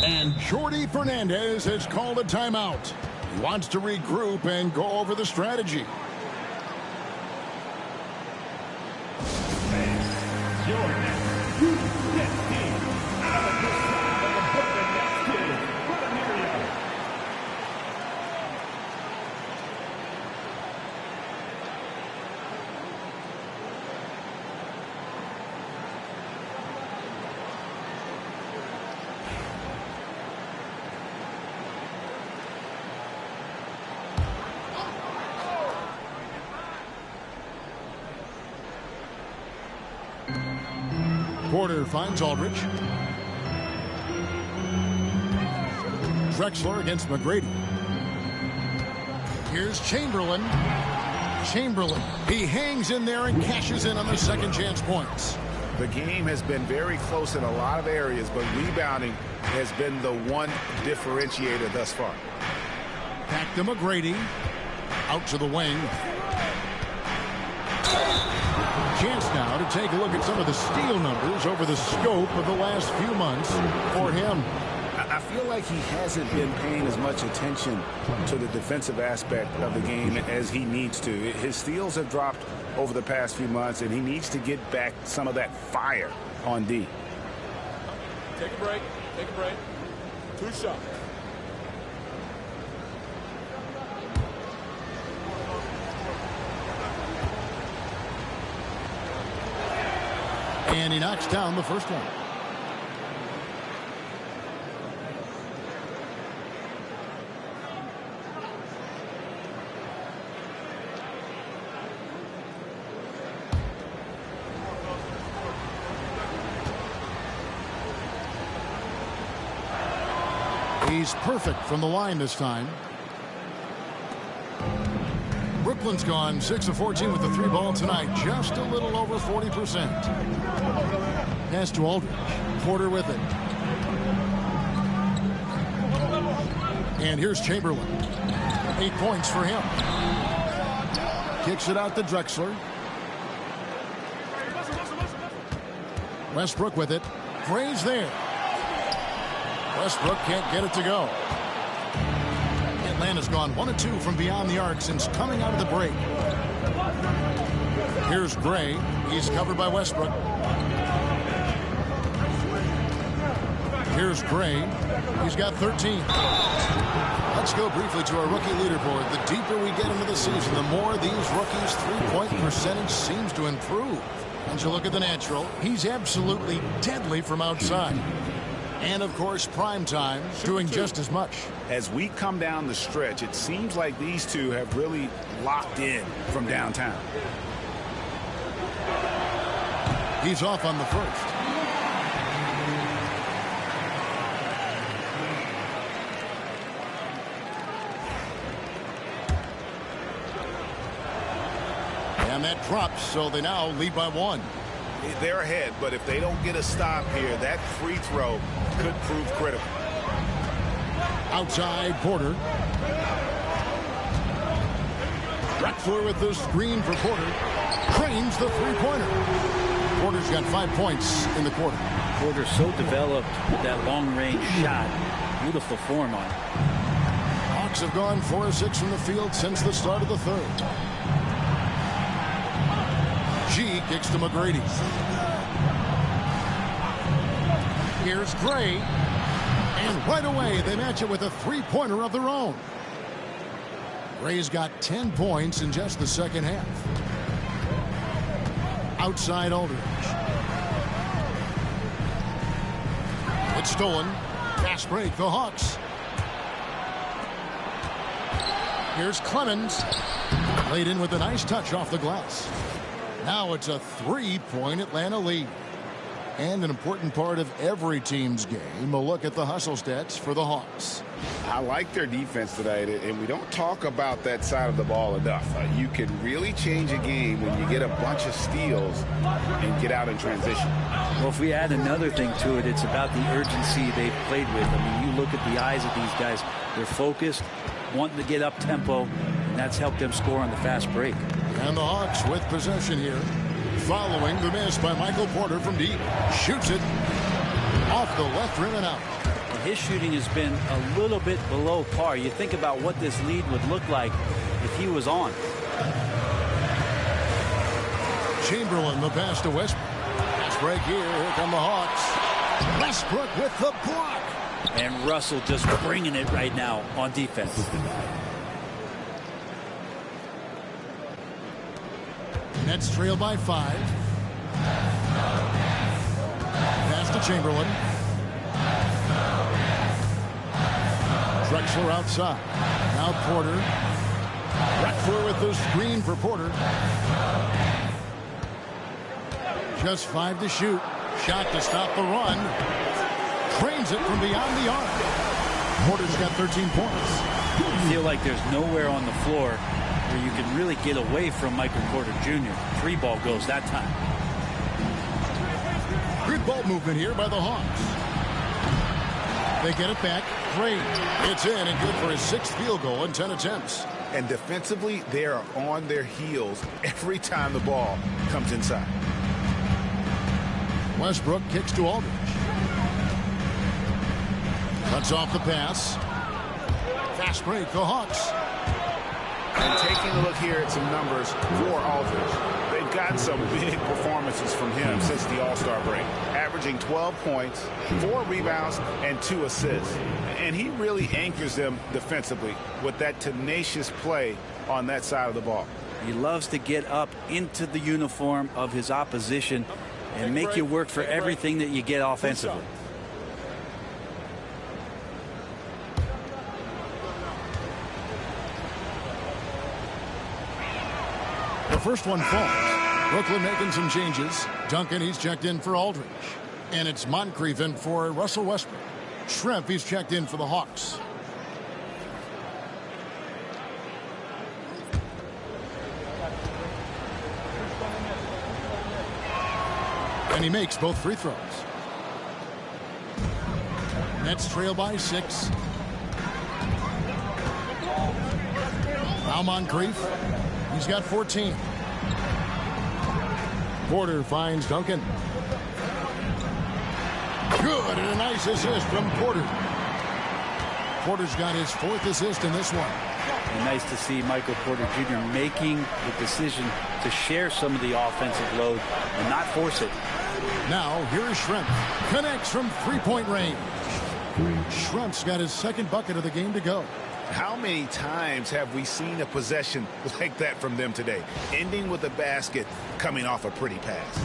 And Jordi Fernandez has called a timeout. He wants to regroup and go over the strategy. Porter finds Aldridge. Drexler against McGrady. Here's Chamberlain. Chamberlain. He hangs in there and cashes in on the second chance points. The game has been very close in a lot of areas, but rebounding has been the one differentiator thus far. Back to McGrady. Out to the wing. Chance now to take a look at some of the steal numbers over the scope of the last few months for him. I feel like he hasn't been paying as much attention to the defensive aspect of the game as he needs to. His steals have dropped over the past few months, and he needs to get back some of that fire on D. Take a break. Take a break. 2 shots. And he knocks down the first one. He's perfect from the line this time. Brooklyn's gone 6 of 14 with the 3 ball tonight. Just a little over 40%. Pass to Aldridge. Porter with it. And here's Chamberlain. 8 points for him. Kicks it out to Drexler. Westbrook with it. Gray's there. Westbrook can't get it to go. Atlanta's gone 1 of 2 from beyond the arc since coming out of the break. Here's Gray. He's covered by Westbrook. Here's Gray. He's got 13. Let's go briefly to our rookie leaderboard. The deeper we get into the season, the more these rookies' three-point percentage seems to improve. And you look at the natural, he's absolutely deadly from outside. And, of course, prime time doing just as much. As we come down the stretch, it seems like these two have really locked in from downtown. He's off on the first. And that drops, so they now lead by 1. They're ahead, but if they don't get a stop here, that free throw could prove critical. Outside, Porter. Drexler with the screen for Porter. Cranes the three-pointer. Porter's got 5 points in the quarter. Porter so developed with that long-range shot. Beautiful form on it. Hawks have gone 4 of 6 from the field since the start of the third. G kicks to McGrady. Here's Gray. And right away, they match it with a three-pointer of their own. Gray's got 10 points in just the second half. Outside Aldridge. It's stolen. Fast break, the Hawks. Here's Clemens. Laid in with a nice touch off the glass. Now it's a 3-point Atlanta lead. And an important part of every team's game, a look at the hustle stats for the Hawks. I like their defense tonight, and we don't talk about that side of the ball enough. You can really change a game when you get a bunch of steals and get out in transition. Well, if we add another thing to it, it's about the urgency they've played with. I mean, you look at the eyes of these guys. They're focused, wanting to get up tempo, and that's helped them score on the fast break. And the Hawks with possession here. Following the miss by Michael Porter from deep. Shoots it off the left rim and out. His shooting has been a little bit below par. You think about what this lead would look like if he was on. Chamberlain, the pass to Westbrook. Fast break here. Here come the Hawks. Westbrook with the block. And Russell just bringing it right now on defense. Nets trail by 5. Pass to Chamberlain. Drexler outside. Now Porter. Drexler with the screen for Porter. Just 5 to shoot. Shot to stop the run. Trains it from beyond the arc. Porter's got 13 points. I feel like there's nowhere on the floor where you can really get away from Michael Porter Jr. 3 ball goes that time. Good ball movement here by the Hawks. They get it back. Great. It's in and good for his 6th field goal in 10 attempts. And defensively, they are on their heels every time the ball comes inside. Westbrook kicks to Aldridge. Cuts off the pass. Fast break, the Hawks. And taking a look here at some numbers for Aldridge. They've got some big performances from him since the All-Star break. Averaging 12 points, 4 rebounds, and 2 assists. And he really anchors them defensively with that tenacious play on that side of the ball. He loves to get up into the uniform of his opposition and make you work for everything that you get offensively. The first one falls. Brooklyn making some changes. Duncan, he's checked in for Aldridge. And it's Moncrief in for Russell Westbrook. Schrempf, he's checked in for the Hawks. And he makes both free throws. Nets trail by 6. Now Moncrief. He's got 14. Porter finds Duncan. Good, and a nice assist from Porter. Porter's got his 4th assist in this one. And nice to see Michael Porter Jr. making the decision to share some of the offensive load and not force it. Now, here is Schrempf. Connects from 3-point range. Schrempf's got his 2nd bucket of the game to go. How many times have we seen a possession like that from them today? Ending with a basket, coming off a pretty pass.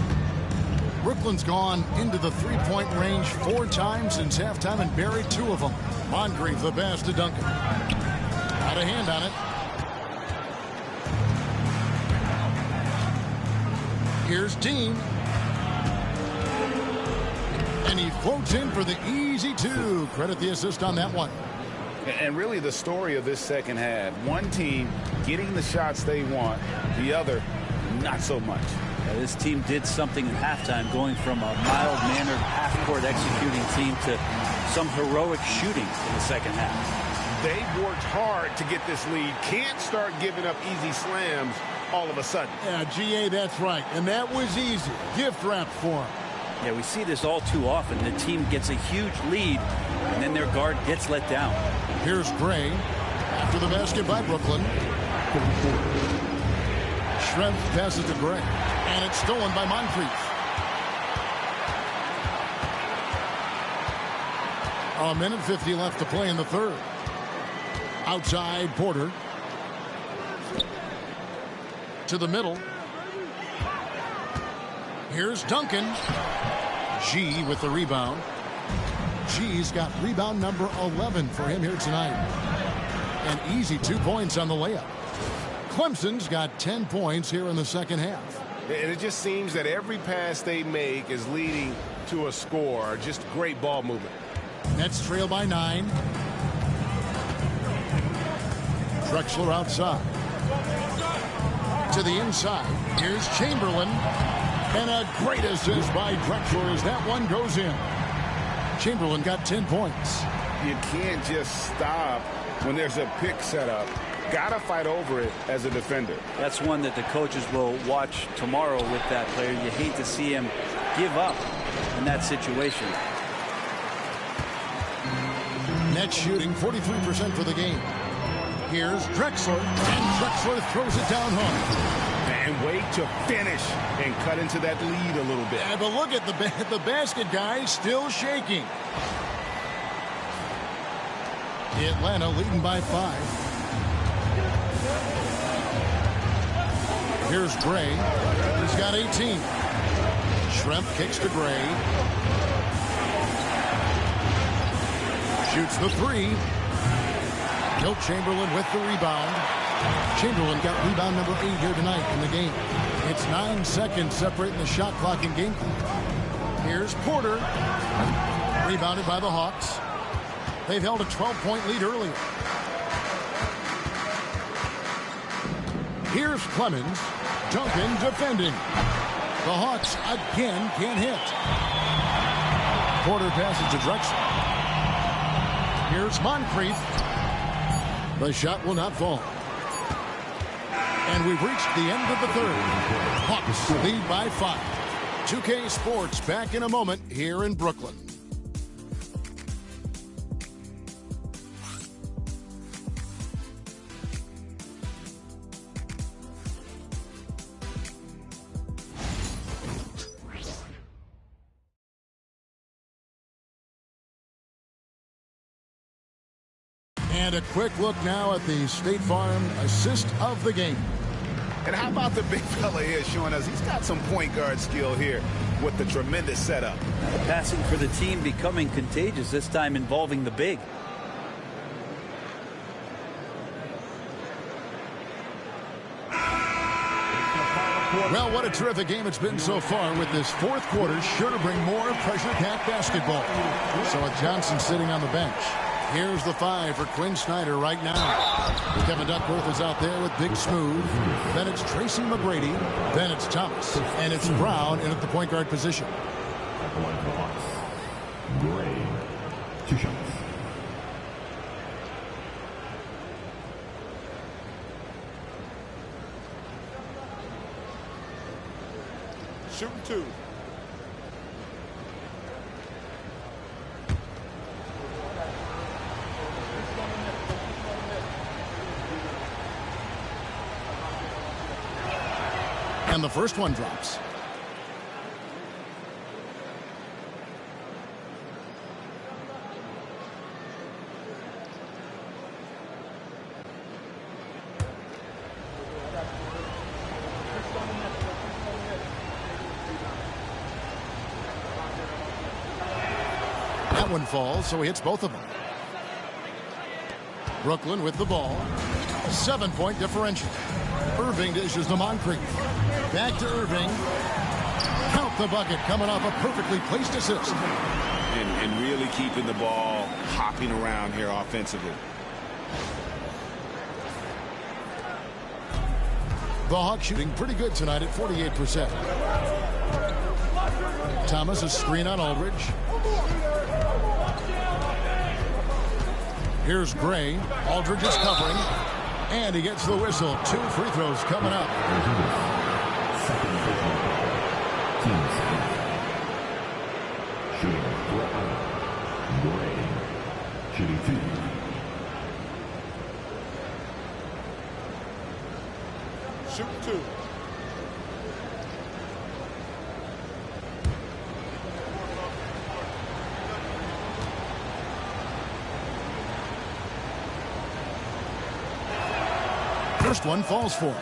Brooklyn's gone into the 3-point range 4 times since halftime and buried 2 of them. Moncrief the pass to Duncan. Got a hand on it. Here's Dean. And he floats in for the easy 2. Credit the assist on that one. And really the story of this second half, one team getting the shots they want, the other not so much. This team did something at halftime, going from a mild-mannered half-court executing team to some heroic shooting in the second half. They worked hard to get this lead. Can't start giving up easy slams all of a sudden. Yeah, GA, that's right. And that was easy. Gift wrapped for him. Yeah, we see this all too often. The team gets a huge lead, and then their guard gets let down. Here's Gray. after the basket by Brooklyn. Schrempf passes to Gray, and it's stolen by Moncrief. A minute 50 left to play in the third. Outside, Porter. To the middle. Here's Duncan. G with the rebound. G's got rebound number 11 for him here tonight. An easy 2 points on the layup. Clemson's got 10 points here in the second half. And it just seems that every pass they make is leading to a score. Just great ball movement. Nets trail by 9. Drexler outside. To the inside. Here's Chamberlain. And a great assist by Drexler as that one goes in. Chamberlain got 10 points. You can't just stop when there's a pick set up. Gotta fight over it as a defender. That's one that the coaches will watch tomorrow with that player. You hate to see him give up in that situation. Nets shooting 43% for the game. Here's Drexler, and Drexler throws it down home. And wait to finish and cut into that lead a little bit. Yeah, but look at the basket guy still shaking. Atlanta leading by 5. Here's Gray. He's got 18. Schrempf kicks to Gray. Shoots the 3. Wilt Chamberlain with the rebound. Chamberlain got rebound number 8 here tonight in the game. It's 9 seconds separating the shot clock and game clock. Here's Porter. Rebounded by the Hawks. They've held a 12-point lead earlier. Here's Clemens. Duncan defending. The Hawks again can't hit. Porter passes to Drexler. Here's Moncrief. The shot will not fall. And we've reached the end of the third. Hawks lead by 5. 2K Sports back in a moment here in Brooklyn. And a quick look now at the State Farm assist of the game. And how about the big fella here showing us he's got some point guard skill here with the tremendous setup. Passing for the team becoming contagious, this time involving the big. Well, what a terrific game it's been so far, with this fourth quarter sure to bring more pressure-packed basketball. So with Johnson sitting on the bench. Here's the 5 for Quinn Snyder right now. Kevin Duckworth is out there with Big Smooth. Then it's Tracy McGrady. Then it's Thomas. And it's Brown in at the point guard position. Gray, 2 shots. Shooting 2. And the first one drops. That one falls, so he hits both of them. Brooklyn with the ball. 7-point differential. Irving dishes to Moncrief. Back to Irving. Count the bucket, coming off a perfectly placed assist. And really keeping the ball hopping around here offensively. The Hawks shooting pretty good tonight at 48%. Thomas a screen on Aldridge. Here's Gray. Aldridge is covering. And he gets the whistle. 2 free throws coming up. Second free throw. Team second. Shooting 4 out. Gray. Shooting 2. first one falls for him.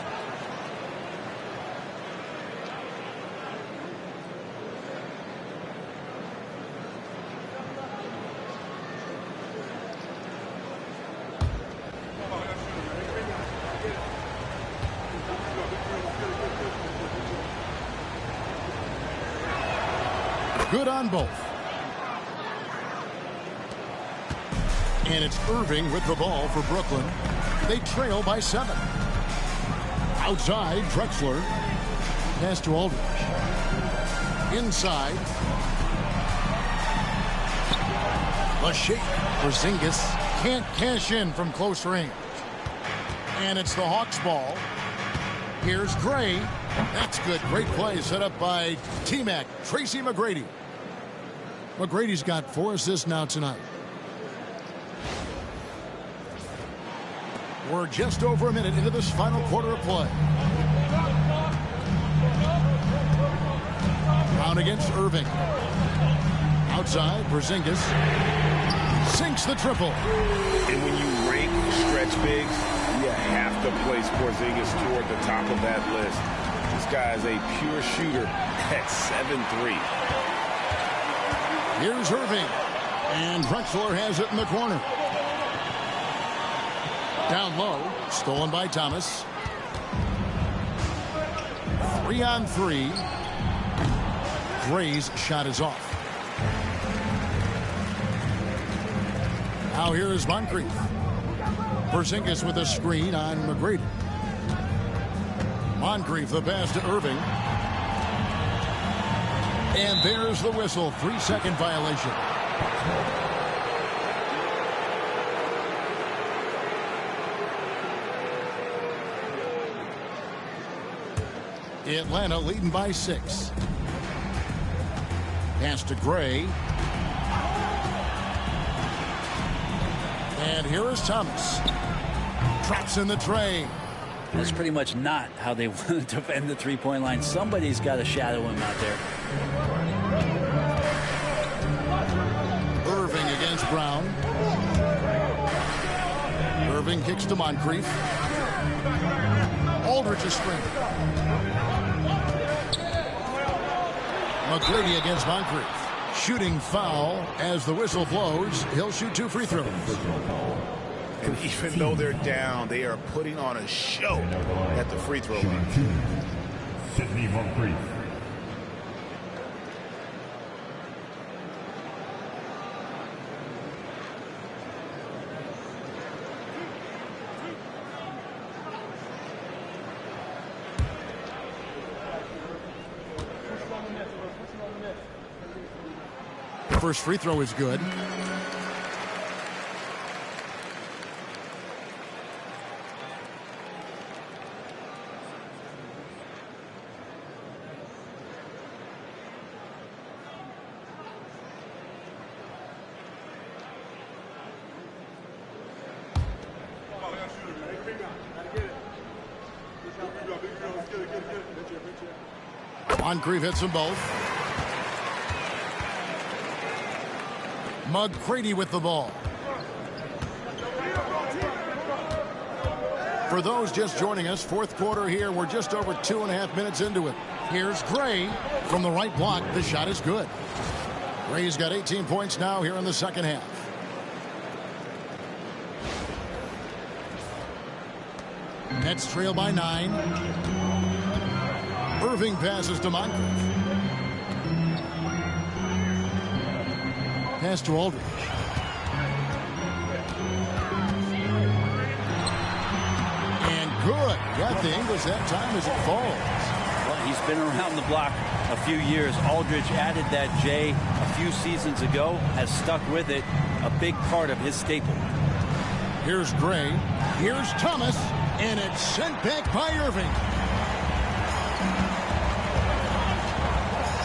Good on both. And it's Irving with the ball for Brooklyn. They trail by 7. Outside, Drexler. Pass to Aldridge. Inside. Lachey. Porzingis can't cash in from close range. And it's the Hawks ball. Here's Gray. That's good. Great play set up by T-Mac, Tracy McGrady. McGrady's got 4 assists now tonight. We're just over a minute into this final quarter of play. Brown against Irving. Outside, Porzingis sinks the triple. And when you rank stretch bigs, you have to place Porzingis toward the top of that list. This guy is a pure shooter at 7'3". Here's Irving. And Drexler has it in the corner. Down low. Stolen by Thomas. 3-on-3. Gray's shot is off. Now here's Moncrief. Porzingis with a screen on McGrady. Moncrief the pass to Irving. And there's the whistle. 3-second violation. Atlanta leading by 6. Pass to Gray. And here is Thomas. Traps in the tray. That's pretty much not how they want to defend the three-point line. Somebody's got to shadow him out there. Irving against Brown. Irving kicks to Moncrief. Aldridge is screen. McGrady against Moncrief. Shooting foul as the whistle blows. He'll shoot 2 free throws. And even though they're down, they are putting on a show at the free throw line. Sidney Moncrief. The first free throw is good. Moncrief hits them both. McGrady with the ball. For those just joining us, fourth quarter here. We're just over 2.5 minutes into it. Here's Gray from the right block. The shot is good. Gray's got 18 points now here in the second half. Nets trail by 9. Irving passes to Moncrief. Pass to Aldridge. And good. Got the English that time as it falls. Well, he's been around the block a few years. Aldridge added that J a few seasons ago, has stuck with it. A big part of his staple. Here's Gray. Here's Thomas. And it's sent back by Irving.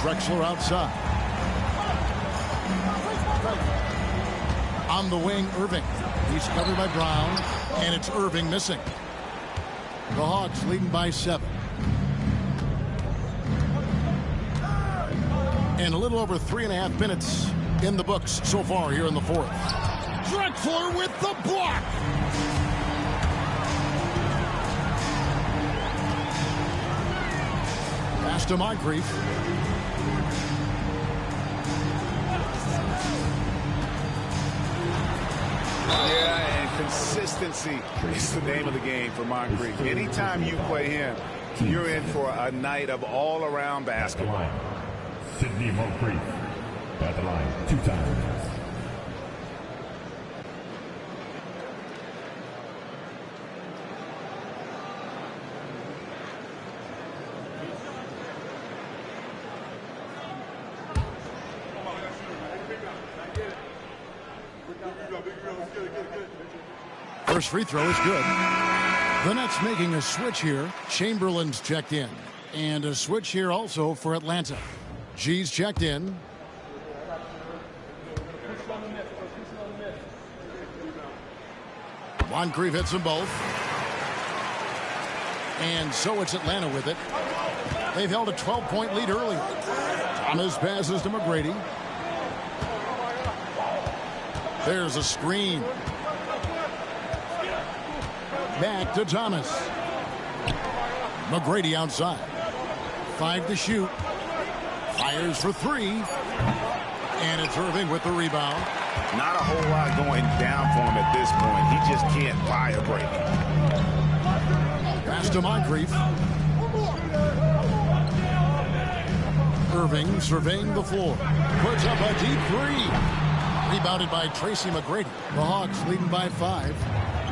Drexler outside. On the wing, Irving. He's covered by Brown. And it's Irving missing. The Hawks leading by 7. And a little over 3.5 minutes in the books so far here in the fourth. Drexler with the block. Pass to Moncrief. Yeah, and consistency is the name of the game for Moncrief. Anytime you play him, you're in for a night of all-around basketball. Sidney Moncrief at the line 2 times. First free throw is good. The Nets making a switch here. Chamberlain's checked in. And a switch here also for Atlanta. G's checked in. Moncrief hits them both. And so it's Atlanta with it. They've held a 12-point lead earlier. Thomas passes to McGrady. There's a screen. Back to Thomas. McGrady outside. 5 to shoot. Fires for 3. And it's Irving with the rebound. Not a whole lot going down for him at this point. He just can't buy a break. Pass to Moncrief. Irving surveying the floor. Puts up a deep 3. Rebounded by Tracy McGrady. The Hawks leading by 5.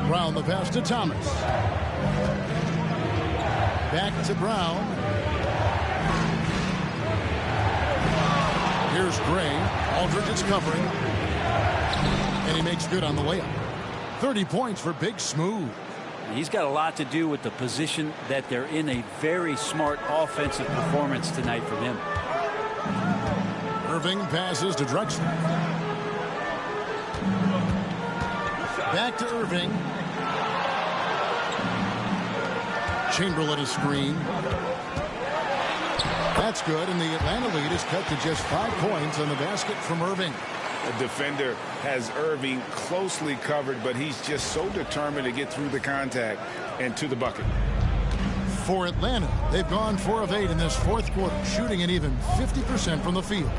Brown the pass to Thomas. Back to Brown. Here's Gray. Aldridge is covering. And he makes good on the layup. 30 points for Big Smooth. He's got a lot to do with the position that they're in. A very smart offensive performance tonight from him. Irving passes to Drexler. Back to Irving. Chamberlain a screen. That's good, and the Atlanta lead is cut to just 5 points on the basket from Irving. The defender has Irving closely covered, but he's just so determined to get through the contact and to the bucket. For Atlanta, they've gone 4 of 8 in this fourth quarter, shooting an even 50% from the field.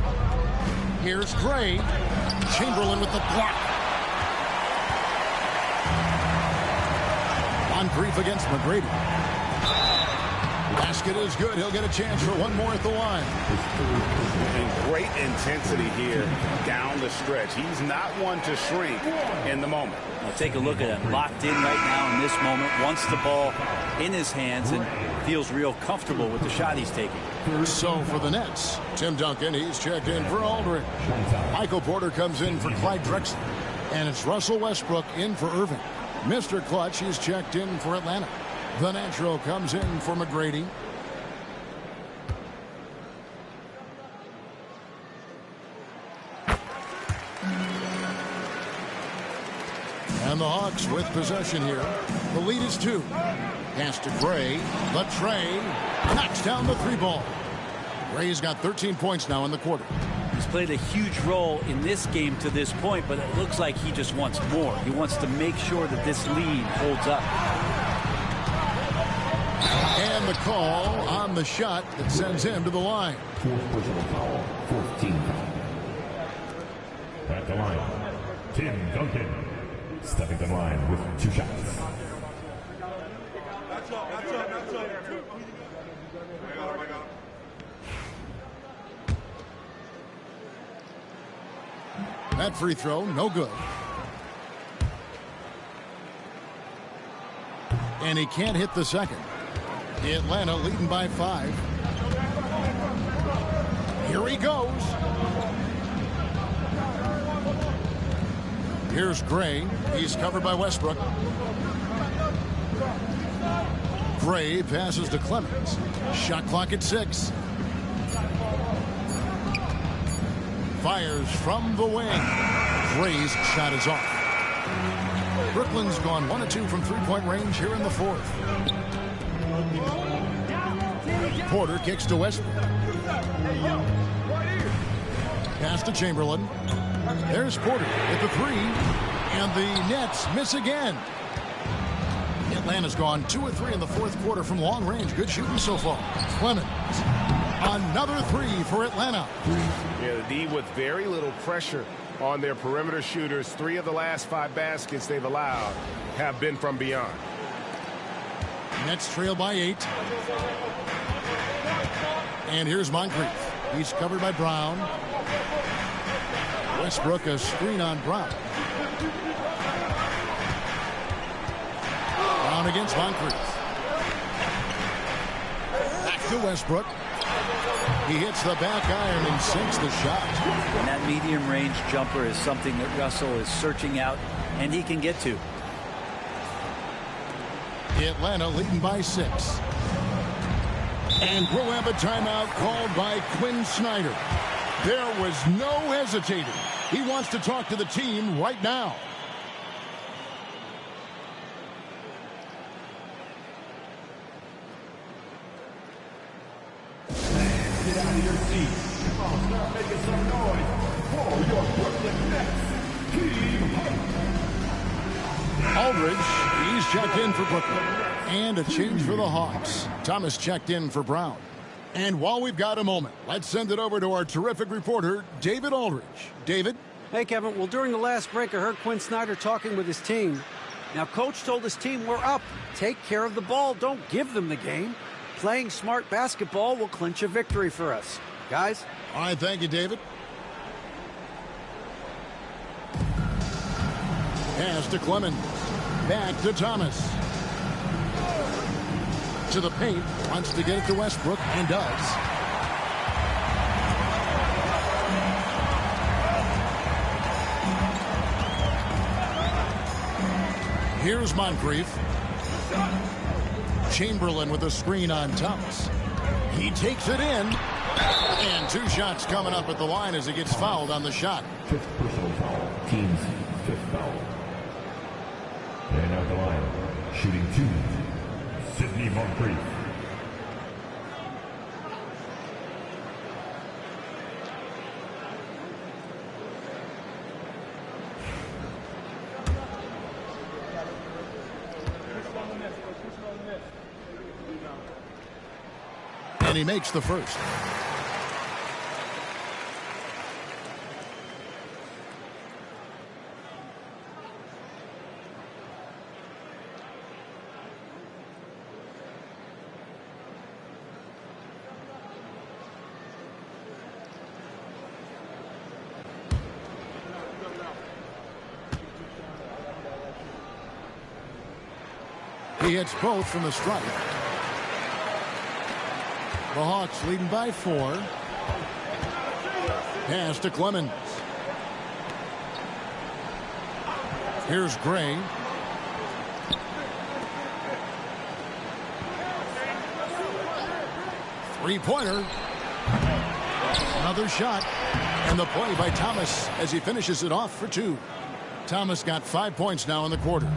Here's Gray. Chamberlain with the block. Moncrief against McGrady. Basket is good. He'll get a chance for one more at the line. And great intensity here down the stretch. He's not one to shrink in the moment. Now take a look at him. Locked in right now in this moment. Wants the ball in his hands and feels real comfortable with the shot he's taking. So for the Nets, Tim Duncan, he's checked in for Aldridge. Michael Porter comes in for Clyde Drexler. And it's Russell Westbrook in for Irving. Mr. Clutch, he's checked in for Atlanta. The natural comes in for McGrady. And the Hawks with possession here. The lead is 2. Pass to Gray. Latrey knocks down the 3-ball. Gray's got 13 points now in the quarter. He's played a huge role in this game to this point, but it looks like he just wants more. He wants to make sure that this lead holds up. And the call on the shot that sends him to the line. Fourth personal foul, 14. At the line, Tim Duncan. Stepping to the line with 2 shots. That free throw, no good. And he can't hit the second. Atlanta leading by 5. Here he goes. Here's Gray. He's covered by Westbrook. Gray passes to Clemens. Shot clock at 6. Fires from the wing. Gray's shot is off. Brooklyn's gone 1 of 2 from 3-point range here in the fourth. Porter kicks to Westbrook. Pass to Chamberlain. There's Porter with the 3. And the Nets miss again. Atlanta's gone 2 of 3 in the fourth quarter from long range. Good shooting so far. Clemens. Another three for Atlanta. Yeah, the D with very little pressure on their perimeter shooters. 3 of the last 5 baskets they've allowed have been from beyond. Nets trail by 8. And here's Moncrief. He's covered by Brown. Westbrook a screen on Brown. Brown against Moncrief. Back to Westbrook. He hits the back iron and sinks the shot. And that medium range jumper is something that Russell is searching out, and he can get to. Atlanta leading by 6. And we'll have a timeout called by Quinn Snyder. There was no hesitating. He wants to talk to the team right now. Get out of your seats. Come on, start making some noise for your Brooklyn Nets. Team Aldridge, he's checked in for Brooklyn. And a change for the Hawks. Thomas checked in for Brown. And while we've got a moment, let's send it over to our terrific reporter, David Aldridge. David? Hey, Kevin. Well, during the last break, I heard Quinn Snyder talking with his team. Now, Coach told his team, we're up. Take care of the ball. Don't give them the game. Playing smart basketball will clinch a victory for us. Guys? All right, thank you, David. Pass to Clemens. Back to Thomas. To the paint. Wants to get it to Westbrook and does. Here's Moncrief. Chamberlain with a screen on Thomas. He takes it in. And 2 shots coming up at the line as he gets fouled on the shot. 5th personal foul. Team's 5th foul. And at the line, shooting 2, Sidney Moncrief. And he makes the first. He hits both from the strike. The Hawks leading by 4. Pass to Clemens. Here's Gray. Three-pointer. Another shot. And the play by Thomas as he finishes it off for 2. Thomas got 5 points now in the quarter.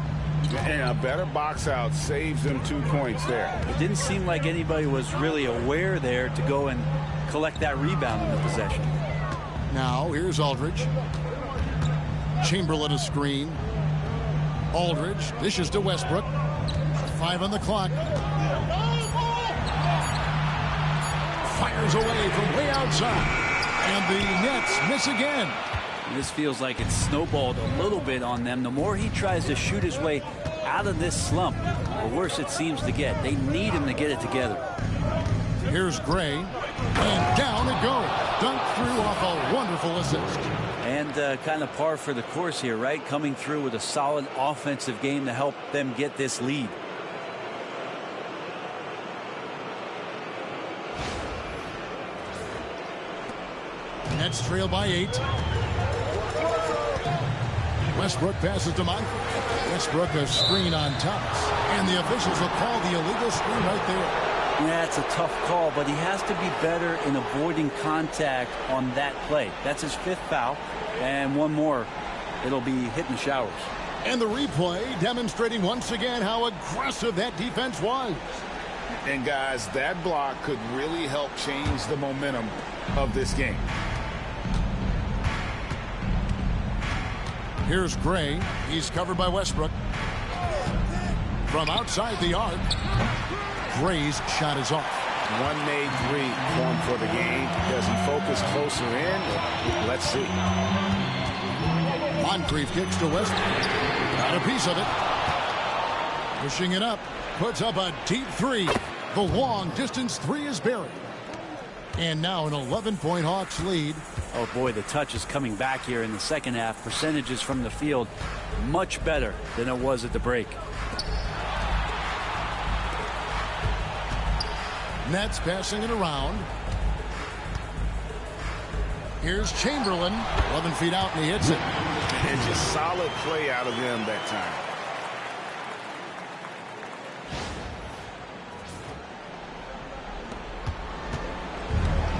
And a better box out saves them 2 points there. It didn't seem like anybody was really aware there to go and collect that rebound in the possession. Now here's Aldridge. Chamberlain a screen. Aldridge dishes to Westbrook. 5 on the clock. Fires away from way outside. And the Nets miss again. This feels like it's snowballed a little bit on them. The more he tries to shoot his way out of this slump, the worse it seems to get. They need him to get it together. Here's Gray. And down it goes. Dunked through off a wonderful assist. And kind of par for the course here, right? Coming through with a solid offensive game to help them get this lead. Nets trail by 8. Westbrook passes to Moncrief. Westbrook a screen on Thomas. And the officials will call the illegal screen right there. Yeah, it's a tough call, but he has to be better in avoiding contact on that play. That's his 5th foul. And one more, it'll be hitting the showers. And the replay demonstrating once again how aggressive that defense was. And guys, that block could really help change the momentum of this game. Here's Gray. He's covered by Westbrook. From outside the arc, Gray's shot is off. One made three for him for the game. Does he focus closer in? Let's see. Moncrief kicks to Westbrook. Got a piece of it. Pushing it up. Puts up a deep three. The long distance three is buried. And now an 11-point Hawks lead. Oh boy, the touch is coming back here in the second half. Percentages from the field much better than it was at the break. Nets passing it around. Here's Chamberlain. 11 feet out and he hits it. And just solid play out of him that time.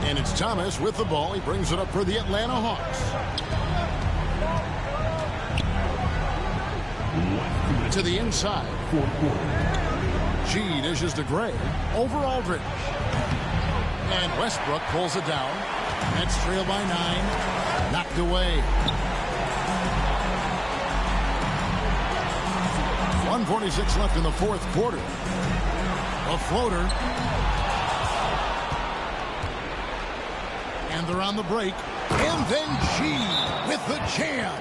And it's Thomas with the ball. He brings it up for the Atlanta Hawks. To the inside. G dishes to Gray. Over Aldridge. And Westbrook pulls it down. Nets trail by 9. Knocked away. 1:46 left in the fourth quarter. A floater. And they're on the break. And then G with the jam.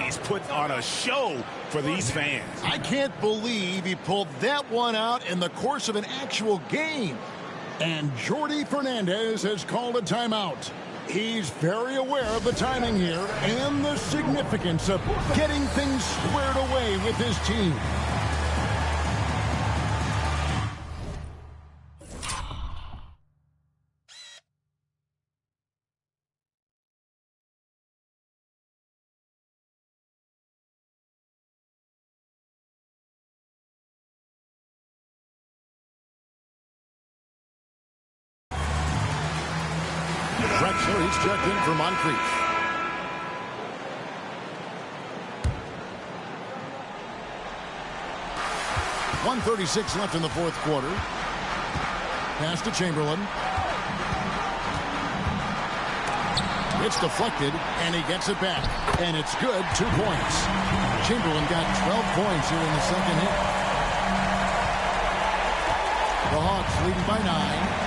He's put on a show for these fans. I can't believe he pulled that one out in the course of an actual game. And Jordi Fernandez has called a timeout. He's very aware of the timing here and the significance of getting things squared away with his team. Drexler, he's checked in for Moncrief. .136 left in the fourth quarter. Pass to Chamberlain. It's deflected, and he gets it back. And it's good, 2 points. Chamberlain got 12 points here in the second hit. The Hawks leading by 9.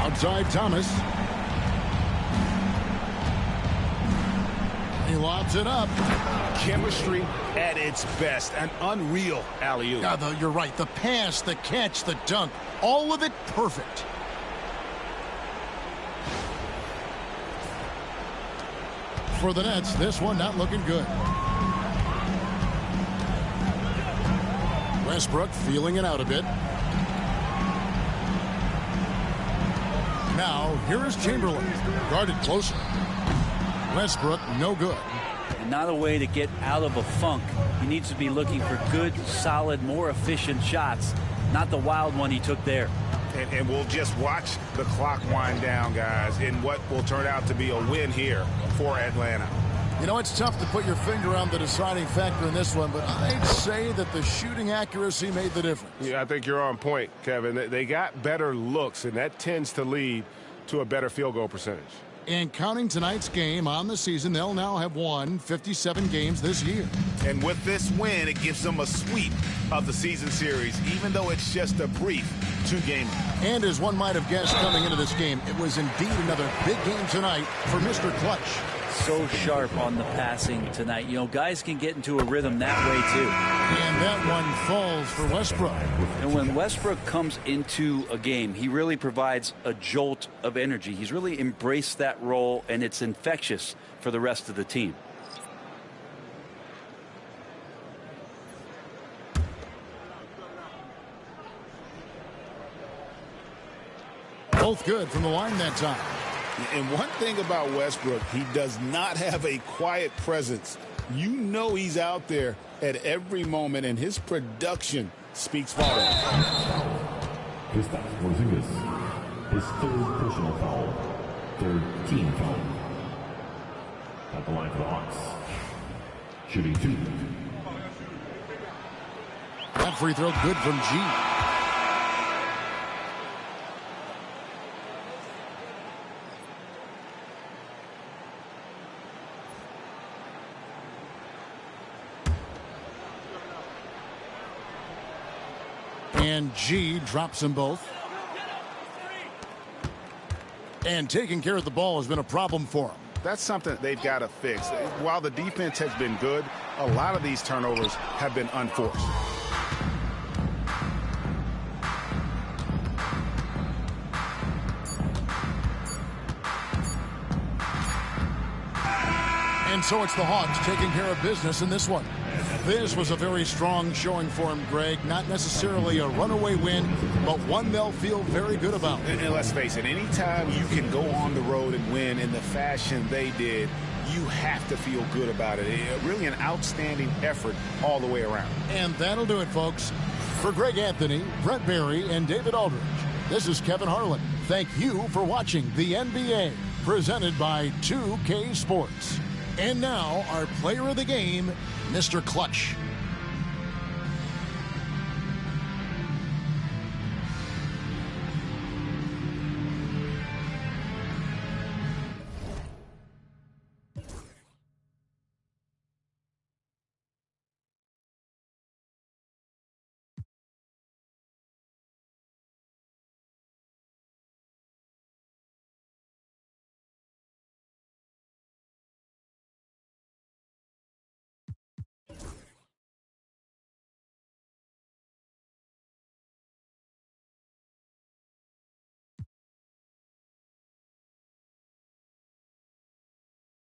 Outside Thomas. He lobs it up. Chemistry at its best. An unreal alley-oop. Yeah, you're right. The pass, the catch, the dunk. All of it perfect. For the Nets, this one not looking good. Westbrook feeling it out a bit. Now, here is Chamberlain. Guarded closer. Westbrook, no good. And not a way to get out of a funk. He needs to be looking for good, solid, more efficient shots. Not the wild one he took there. And we'll just watch the clock wind down, guys, in what will turn out to be a win here for Atlanta. You know, it's tough to put your finger on the deciding factor in this one, but I'd say that the shooting accuracy made the difference. Yeah, I think you're on point, Kevin. They got better looks, and that tends to lead to a better field goal percentage. And counting tonight's game on the season, they'll now have won 57 games this year. And with this win, it gives them a sweep of the season series, even though it's just a brief 2-game. And as one might have guessed coming into this game, it was indeed another big game tonight for Mr. Clutch. So sharp on the passing tonight. You know, guys can get into a rhythm that way, too. And that one falls for Westbrook. And when Westbrook comes into a game, he really provides a jolt of energy. He's really embraced that role, and it's infectious for the rest of the team. Both good from the line that time. And one thing about Westbrook, he does not have a quiet presence. You know he's out there at every moment, and his production speaks volumes. Kristaps Porzingis, his third personal foul, third team foul. At the line for the Hawks, shooting 2. That free throw good from G. And G drops them both. And taking care of the ball has been a problem for them. That's something they've got to fix. While the defense has been good, a lot of these turnovers have been unforced. And so it's the Hawks taking care of business in this one. This was a very strong showing for him, Greg. Not necessarily a runaway win, but one they'll feel very good about. And let's face it, anytime you can go on the road and win in the fashion they did, you have to feel good about it. Really an outstanding effort all the way around. And that'll do it, folks. For Greg Anthony, Brent Barry, and David Aldridge, this is Kevin Harlan. Thank you for watching the NBA, presented by 2K Sports. And now, our player of the game, Mr. Clutch.